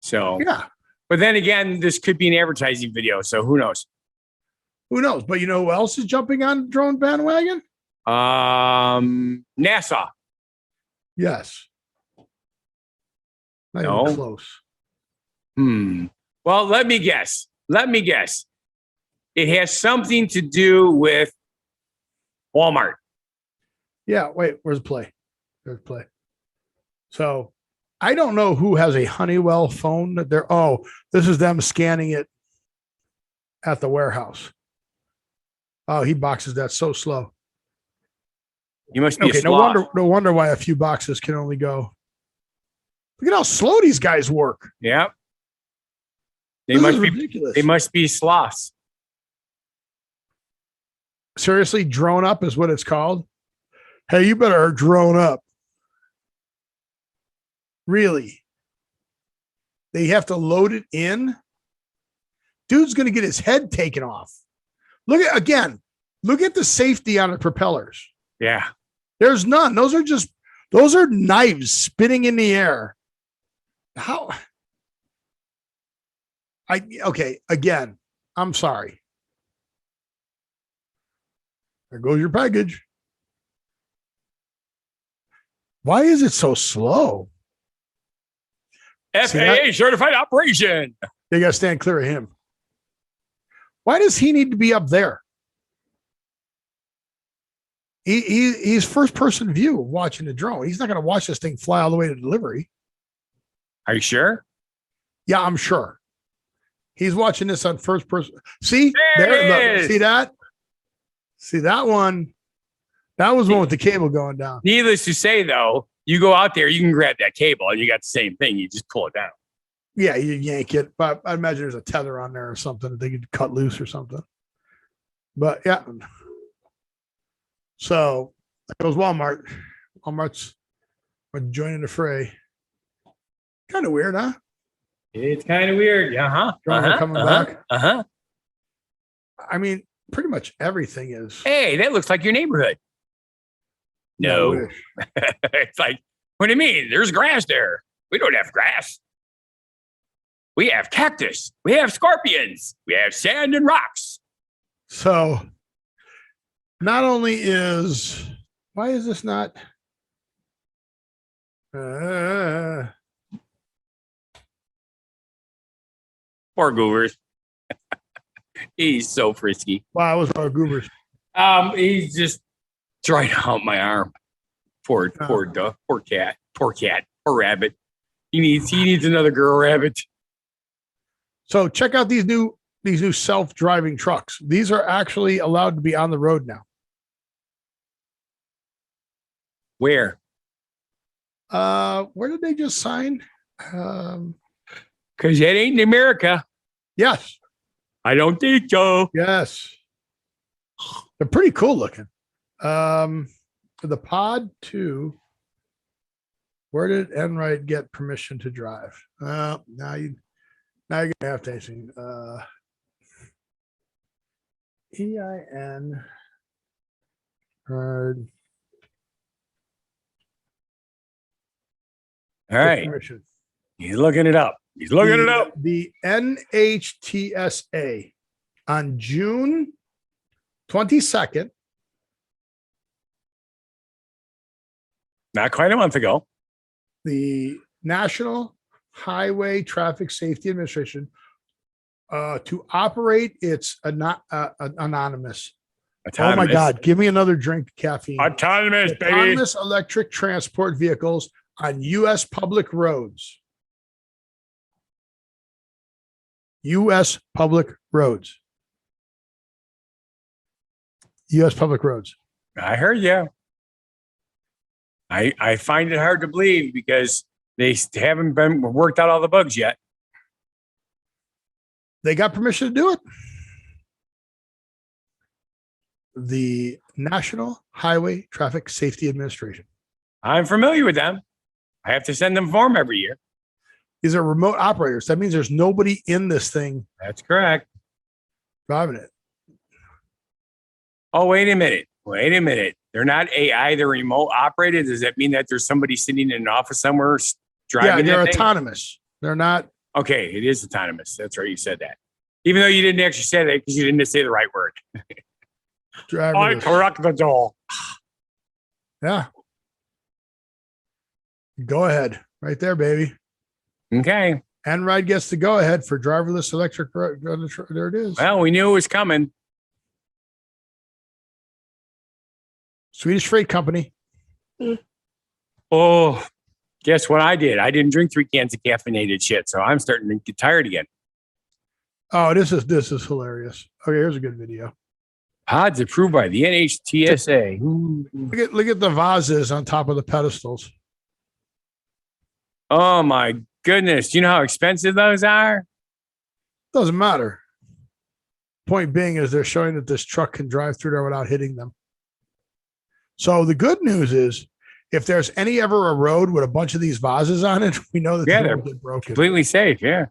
So,
yeah.
But then again, this could be an advertising video. So who knows?
Who knows? But you know who else is jumping on the drone bandwagon?
NASA.
Yes. Not even close.
Well, let me guess. It has something to do with Walmart.
Yeah. Wait, where's play? There's play. So I don't know who has a Honeywell phone that they're, this is them scanning it at the warehouse. Oh, he boxes that so slow.
You must be
okay. No wonder why a few boxes can only go. Look at how slow these guys work.
Yeah. They
This is
must be
ridiculous.
they must be sloths.
Seriously, drone up is what it's called. Hey, you better drone up. Really? They have to load it in? Dude's going to get his head taken off. Look at the safety on the propellers.
Yeah.
There's none. Those are knives spinning in the air. How? Again, I'm sorry. There goes your package. Why is it so slow?
FAA certified operation.
They got to stand clear of him. Why does he need to be up there? He's first person view of watching the drone. He's not going to watch this thing fly all the way to delivery.
Are you sure?
Yeah, I'm sure. He's watching this on first person. See,
There it is.
See that? See that one? That was one with the cable going down.
Needless to say, though, you go out there, you can grab that cable, and you got the same thing. You just pull it down.
Yeah, you yank it, but I imagine there's a tether on there or something that they could cut loose or something. But yeah. So that goes Walmart. Walmart's joining the fray. Kind of weird, huh?
It's kind of weird.
Coming back.
Uh-huh.
I mean, pretty much everything is.
Hey, that looks like your neighborhood. No. It's like, what do you mean? There's grass there. We don't have grass. We have cactus. We have scorpions. We have sand and rocks.
So not only why is this not?
Poor Goobers. He's so frisky.
Wow, it was our goobers.
He's just trying to hump my arm. Poor cat. Poor rabbit. He needs another girl rabbit.
So check out these new self-driving trucks. These are actually allowed to be on the road now.
Where?
Where did they just sign?
Because that ain't in America.
Yes.
I don't think so.
Yes. They're pretty cool looking. The Pod 2. Where did Enright get permission to drive? Now you're gonna have to see. EIN heard.
All right.
Permission.
He's looking it up.
The NHTSA on June 22nd.
Not quite a month ago.
The National Highway Traffic Safety Administration to operate its anonymous. Oh my God. Give me another drink, caffeine.
Autonomous, baby.
Autonomous electric transport vehicles on U.S. public roads. U.S. public roads. U.S. public roads.
I heard you. I find it hard to believe because they haven't been worked out all the bugs yet.
They got permission to do it. The National Highway Traffic Safety Administration.
I'm familiar with them. I have to send them form every year.
These are remote operators. That means there's nobody in this thing
That's correct.
driving it.
Oh, wait a minute. They're not AI. They're remote operated. Does that mean that there's somebody sitting in an office somewhere driving?
Yeah, they're
that thing?
autonomous. They're not.
Okay, it is autonomous. That's right. You said that. Even though you didn't actually say that because you didn't say the right word.
Driverless.
correct the door.
Yeah. Go ahead. Right there, baby.
Okay.
Enright gets the go ahead for driverless electric. There it is.
Well, we knew it was coming.
Swedish Freight Company.
Oh, guess what I did? I didn't drink 3 cans of caffeinated shit, so I'm starting to get tired again.
Oh, this is hilarious. Okay, here's a good video.
Pods approved by the NHTSA.
Look at the vases on top of the pedestals.
Oh my goodness. Do you know how expensive those are?
Doesn't matter. Point being is they're showing that this truck can drive through there without hitting them. So the good news is if there's any ever a road with a bunch of these vases on it, we know that they won't get broken.
Completely safe. Yeah.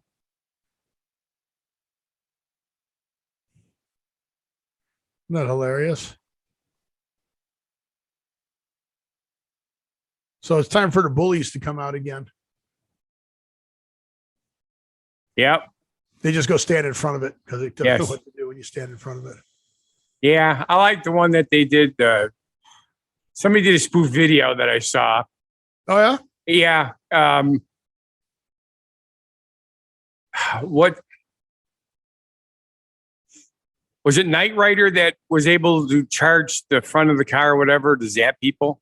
Isn't that hilarious? So it's time for the bullies to come out again.
Yep.
They just go stand in front of it because they don't know what to do when you stand in front of it.
Yeah. I like the one that they did. Somebody did a spoof video that I saw.
Oh, yeah?
Yeah. What was it? Knight Rider that was able to charge the front of the car or whatever to zap people?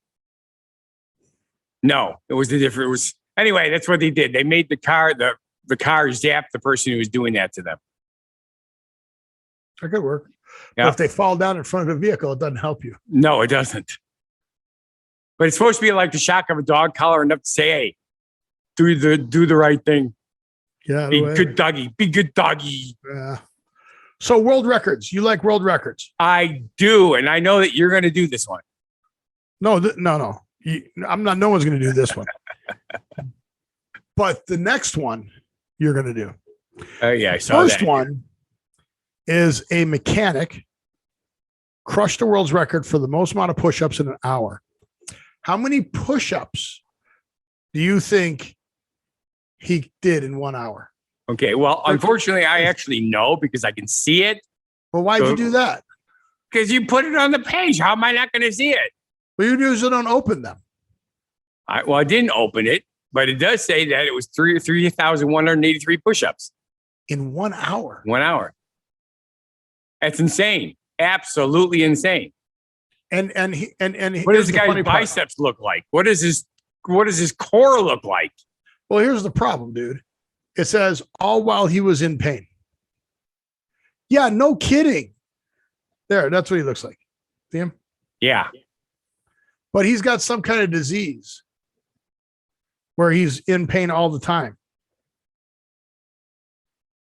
No, it was different. It was anyway. That's what they did. They made the car zap the person who was doing that to them.
That could work.
Yeah.
But if they fall down in front of a vehicle, it doesn't help you.
No, it doesn't. But it's supposed to be like the shock of a dog collar enough to say, "Hey, do the right thing.
Yeah,
Be good doggy. Be good doggy."
Yeah. So world records. You like world records?
I do, and I know that you're going to do this one.
No. I'm not. No one's going to do this one. But the next one you're going to do.
Yeah, I saw
First
that.
one is a mechanic crushed the world's record for the most amount of push-ups in an hour. How many push-ups do you think he did in 1 hour?
Okay, well, unfortunately, I actually know because I can see it.
Well, why'd you do that?
Because you put it on the page. How am I not going to see it?
Well, you usually don't open them.
I didn't open it, but it does say that it was 3,183 push-ups
In 1 hour.
1 hour. That's insane. Absolutely insane.
And
what does the guy's biceps look like? What does his core look like?
Well, here's the problem, dude. It says all while he was in pain. Yeah, no kidding. There, that's what he looks like. See him?
Yeah.
But he's got some kind of disease where he's in pain all the time.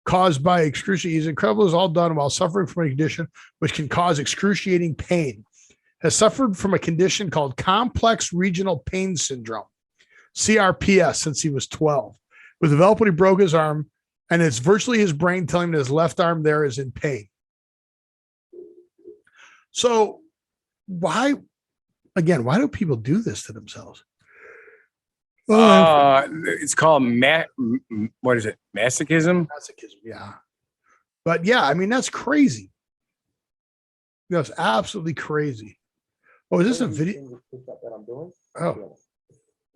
Caused by excruciating. He's incredible. Is all done while suffering from a condition which can cause excruciating pain. Has suffered from a condition called complex regional pain syndrome, CRPS, since he was 12. Was developed when he broke his arm, and it's virtually his brain telling him that his left arm there is in pain. So why do people do this to themselves?
It's called what is it? Masochism?
Masochism, yeah. But yeah, I mean, that's crazy. That's absolutely crazy. Oh, is this a video?
That I'm doing?
Oh.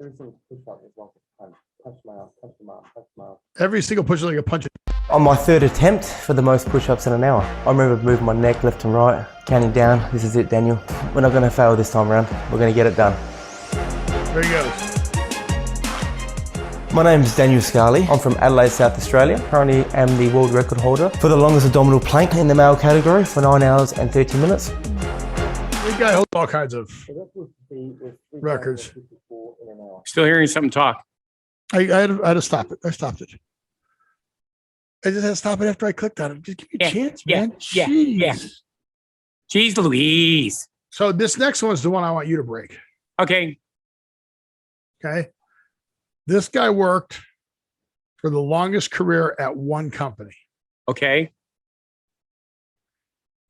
Every single push-up is like a punch. Punch my arm, punch my arm, punch my arm.
Every single push is like a punch.
On my third attempt for the most push-ups in an hour. I remember moving my neck left and right, counting down. This is it, Daniel. We're not going to fail this time around. We're going to get it done.
There he goes.
My name is Daniel Scarley. I'm from Adelaide, South Australia. Currently am the world record holder for the longest abdominal plank in the male category for 9 hours and 30 minutes.
This guy holds all kinds of records.
Still hearing something talk.
I had to stop it. I stopped it. I just had to stop it after I clicked on it. Just give me a chance, man.
Yeah. Jeez Louise.
So this next one is the one I want you to break.
Okay.
Okay. This guy worked for the longest career at one company.
Okay.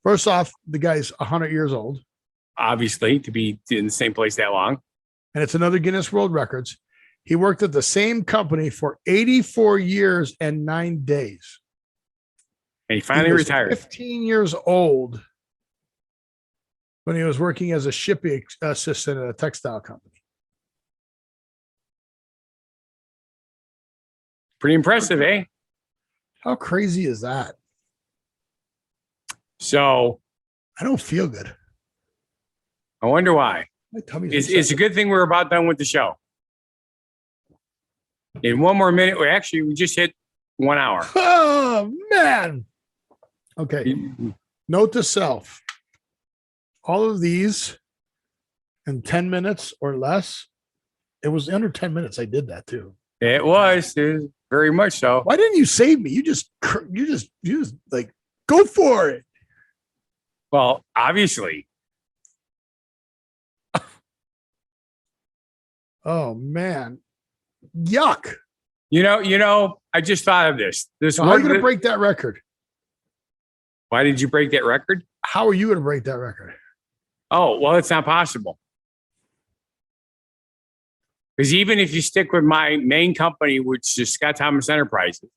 First off, the guy's 100 years old.
Obviously, to be in the same place that long.
And it's another Guinness World Records. He worked at the same company for 84 years and 9 days.
And he finally retired.
15 years old when he was working as a shipping assistant at a textile company.
Pretty impressive, eh?
How crazy is that?
So
I don't feel good.
I wonder why.
My tummy's
It's a good thing we're about done with the show. In one more minute, we just hit 1 hour.
Oh, man. Okay. Note to self. All of these in 10 minutes or less. It was under 10 minutes. I did that too.
It was. Dude. Very much so.
Why didn't you save me? You just like go for it.
Well, obviously.
Oh man, yuck!
You know. I just thought of this.
So how are you going to break that record?
Why did you break that record?
How are you going to break that record?
Oh, well, it's not possible. Because even if you stick with my main company, which is Scott Thomas Enterprises,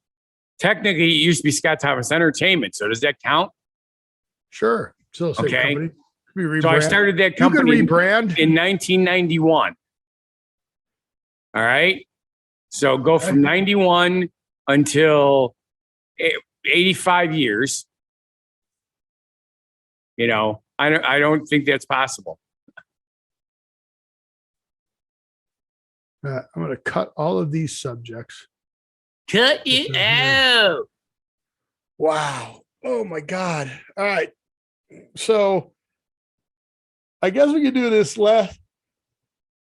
technically it used to be Scott Thomas Entertainment. So does that count?
Sure. Still the same
Okay.
company.
So I started that company
you can rebrand
in 1991. All right. So go from 91 until 85 years. You know, I don't think that's possible.
I'm going to cut all of these subjects.
Cut it out.
Wow. Oh my God. All right. So I guess we can do this last.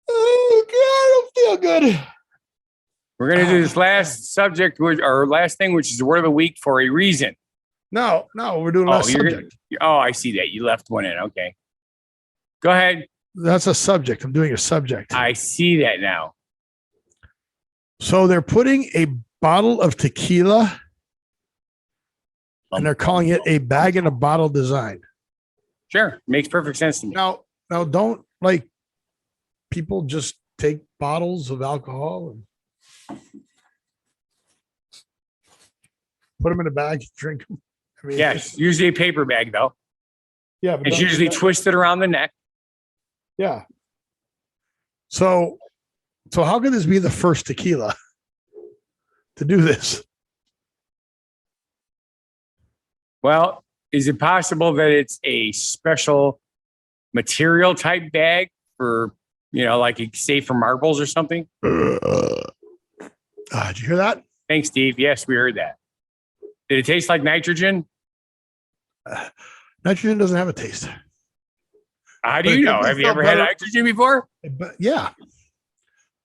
Oh God, I don't feel good.
We're going to do this last subject, or last thing, which is the word of the week for a reason.
No, we're doing last subject.
I see that. You left one in. Okay. Go ahead.
That's a subject. I'm doing a subject.
I see that now.
So they're putting a bottle of tequila and they're calling it a bag in a bottle design.
Sure. Makes perfect sense to me.
Now don't like people just take bottles of alcohol and put them in a bag, drink them. I mean,
Yes. Usually a paper bag, though.
Yeah. But
It's usually twisted around the neck.
Yeah. So how could this be the first tequila to do this?
Well, is it possible that it's a special material type bag for, like say for marbles or something?
Did you hear that?
Thanks, Steve. Yes, we heard that. Did it taste like nitrogen?
Nitrogen doesn't have a taste.
How do you know? Have you ever had nitrogen before?
But yeah.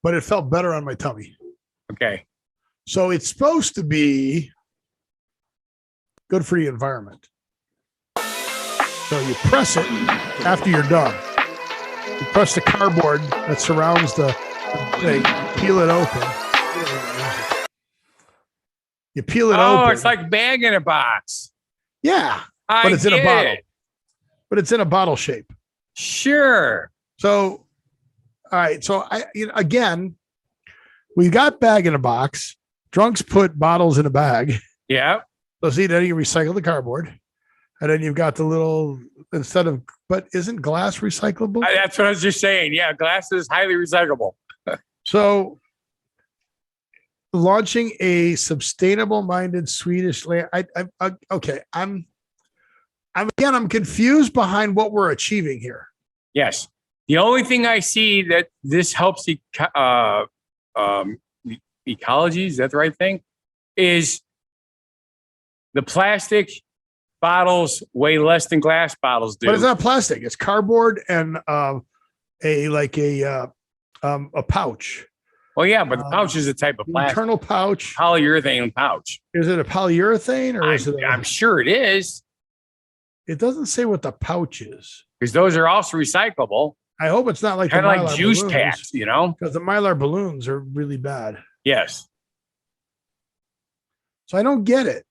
But it felt better on my tummy.
Okay.
So it's supposed to be good for the environment. So you press it after you're done. You press the cardboard that surrounds the thing, peel it open. You peel it open.
Oh, it's like bag in a box.
Yeah. But it's in a bottle. But it's in a bottle shape.
Sure.
So, all right. So again, we got bag in a box. Drunks put bottles in a bag.
Yeah.
So see, then you recycle the cardboard. And then you've got the little, but isn't glass recyclable?
That's what I was just saying. Yeah. Glass is highly recyclable.
So launching a sustainable minded Swedish land. Okay. I'm confused behind what we're achieving here.
Yes. The only thing I see that this helps ecology, is that the right thing? Is the plastic bottles weigh less than glass bottles do.
But it's not plastic. It's cardboard and a pouch.
Well, yeah, but the pouch is a type of plastic.
Internal pouch.
Polyurethane pouch.
Is it a polyurethane or is it?
I'm sure it is.
It doesn't say what the pouch is.
Because those are also recyclable.
I hope it's not like
kind
of
like juice packs,
because the Mylar balloons are really bad.
Yes.
So I don't get it.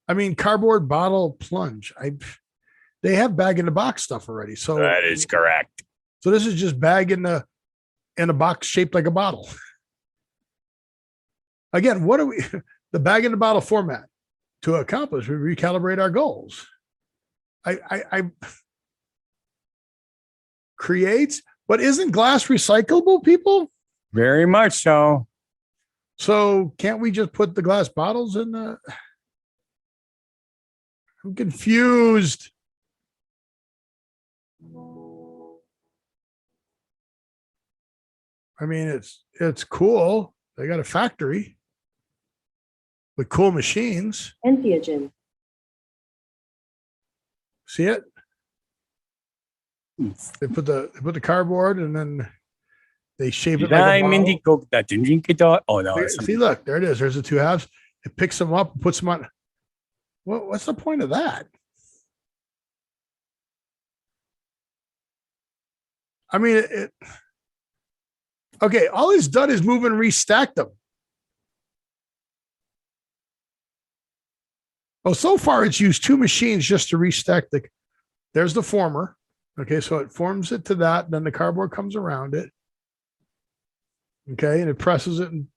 I mean, cardboard bottle plunge. They have bag in the box stuff already. So
that is correct.
So this is just bag in a box shaped like a bottle. Again, what are we? The bag in the bottle format to accomplish? We recalibrate our goals. I creates, but isn't glass recyclable, people?
Very much so.
So can't we just put the glass bottles in the? I'm confused. I mean, it's cool. They got a factory with cool machines.
Entheogen.
See it? They put the cardboard and then They shave it like a
I'm
bottle.
Indigo. That didn't drink it all. Oh no!
See, look, there it is. There's the two halves. It picks them up and puts them on. What's the point of that? I mean, okay, all he's done is move and restack them. Oh, so far it's used two machines just to restack there's the former. Okay, so it forms it to that. Then the cardboard comes around it. Okay, and it presses it and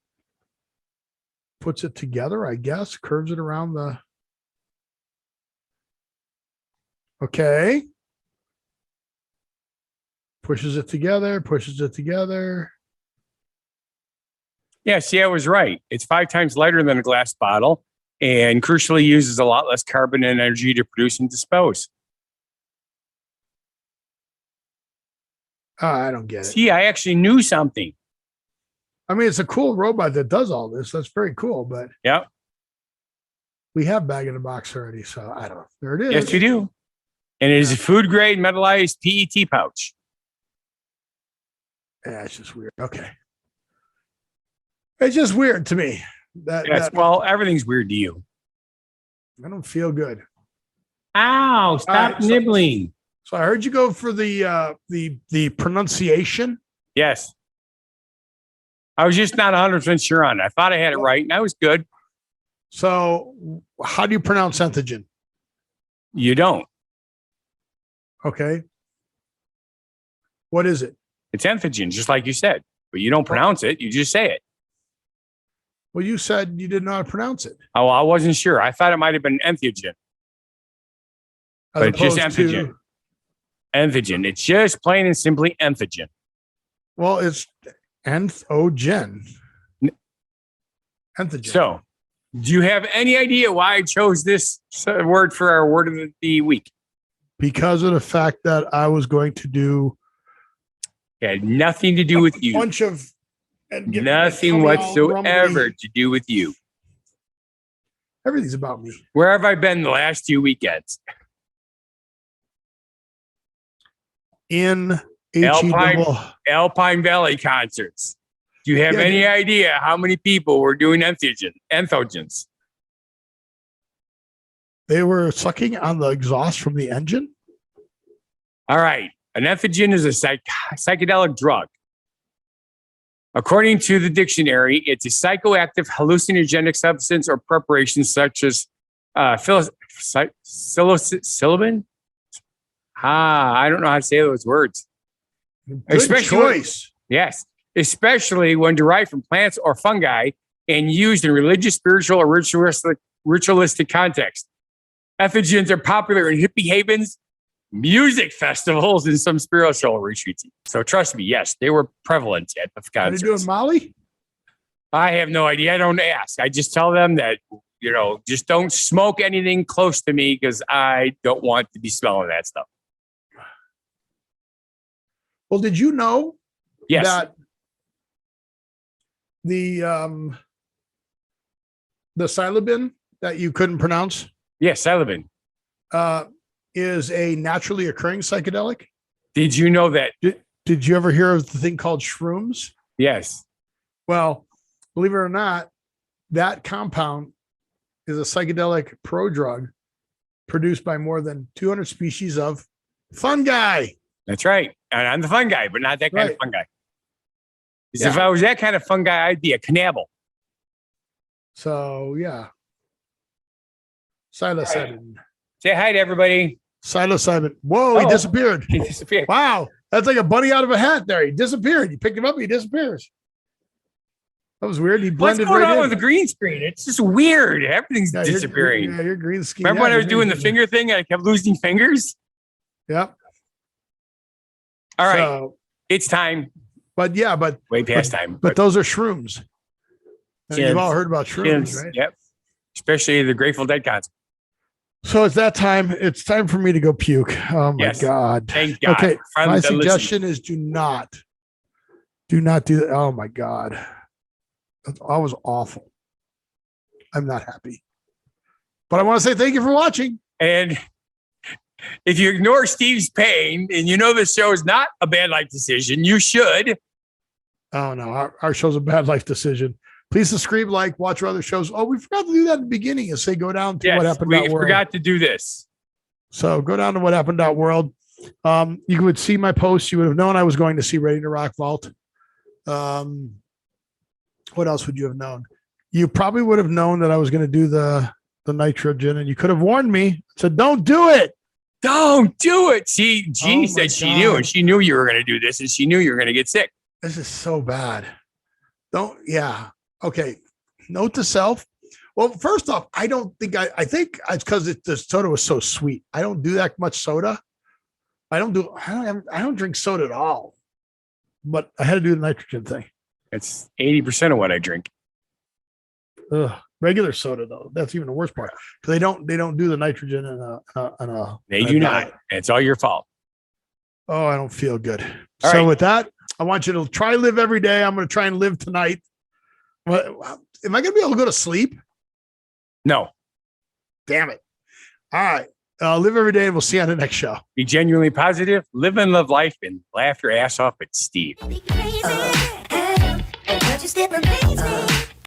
puts it together, I guess, curves it around the. Okay. Pushes it together, pushes it together.
Yeah, see, I was right. It's 5 times lighter than a glass bottle and crucially uses a lot less carbon and energy to produce and dispose.
I don't get it.
See, I actually knew something.
I mean, it's a cool robot that does all this. That's very cool, but
Yep.
we have bag in the box already, so I don't know. There it is.
Yes, you do. And it is a food grade metallized PET pouch.
Yeah, it's just weird. Okay. It's just weird to me.
Yes, well, everything's weird to you.
I don't feel good.
Ow, stop
right, so-
nibbling.
So I heard you go for the pronunciation.
Yes. I was just not 100% sure on it. I thought I had it right, and I was good.
So how do you pronounce Entheogen?
You don't.
Okay. What is it?
It's Entheogen, just like you said. But you don't pronounce it. You just say it.
Well, you said you didn't know how to pronounce it.
Oh, I wasn't sure. I thought it might have been Entheogen.
As
But it's just
opposed to-
Entheogen. Entheogen. It's just plain and simply Entheogen.
Well, it's Entheogen. Entheogen.
So, do you have any idea why I chose this word for our word of the week?
Because of the fact that I was going to do
It had nothing to do with you.
bunch of and get my
Nothing
tummy all
whatsoever
rumbly.
to do with you.
Everything's about me.
Where have I been the last 2 weekends?
In
Alpine.
HE
Alpine Valley concerts. Do you have
Yeah,
any idea how many people were doing Entheogens?
they were sucking on the exhaust from the engine.
All right. An Entheogen is a psychedelic drug. According to the dictionary, it's a psychoactive hallucinogenic substance or preparation such as psilocybin. I don't know how to say those words.
Good choice.
Yes, especially when derived from plants or fungi and used in religious, spiritual, or ritualistic context. Entheogens are popular in hippie havens, music festivals, and some spiritual retreats. So trust me, yes, they were prevalent at the
Are they
concerts.
doing Molly?
I have no idea. I don't ask. I just tell them that, just don't smoke anything close to me because I don't want to be smelling that stuff.
Well, did you know
Yes.
that the psilocybin that you couldn't pronounce
Yes, Sullivan.
is a naturally occurring psychedelic?
Did you know that?
Did you ever hear of the thing called shrooms?
Yes.
Well, believe it or not, that compound is a psychedelic prodrug produced by more than 200 species of fungi.
That's right. And I'm the fun guy, but not that kind
Right.
of fungi. 'Cause
Yeah.
if I was that kind of fun guy, I'd be a cannibal.
So yeah. Psilocybin.
Say hi to everybody.
Psilocybin. Whoa, he
Oh.
disappeared.
He disappeared.
Wow. That's like a bunny out of a hat there. He disappeared. You picked him up, he disappears. That was weird. He
What's
blended
going
right
on
in.
with the green screen? It's just weird. Everything's
Yeah, your-
disappearing.
Yeah, your green screen.
Remember when I was doing the finger thing and I kept losing fingers?
Yep.
All right.
So,
It's time.
but yeah, but
Way past time.
but those are shrooms. And
Kids.
you've all heard about shrooms,
Kids,
right?
Yep. Especially the Grateful Dead concert.
So it's that time. It's time for me to go puke. Oh my
Yes.
God.
Thank God.
Okay.
Friends
My
that listen.
suggestion is do not do that. Oh my God. That was awful. I'm not happy. But I want to say thank you for watching.
And if you ignore Steve's pain and you know this show is not a bad life decision, you should.
Oh no, our show's a bad life decision. Please subscribe, like, watch our other shows. Oh, we forgot to do that in the beginning and say go down to what happened.
We forgot to do this.
So go down to what happened. World. You would see my posts. You would have known I was going to see Ready to Rock Vault. What else would you have known? You probably would have known that I was going to do the nitrogen, and you could have warned me. Said, "Don't do it.
Don't do it." See, Jeannie
Oh
said she knew, and she knew you were going to do this, and she knew you were going to get sick.
This is so bad. Don't. Yeah. Okay. Note to self. Well, first off, I don't think I think it's because the soda was so sweet. I don't do that much soda. I don't drink soda at all. But I had to do the nitrogen thing.
It's 80% of what I drink.
Ugh. Regular soda though, that's even the worst part because they don't do the nitrogen in a.
They do not. And it's all your fault.
Oh, I don't feel good.
All
so
right.
with that, I want you to try live every day. I'm going to try and live tonight. What, am I going to be able to go to sleep?
No.
Damn it. All right. Live every day and we'll see you on the next show.
Be genuinely positive, live and love life, and laugh your ass off at Steve.
Be crazy, and just step amazing.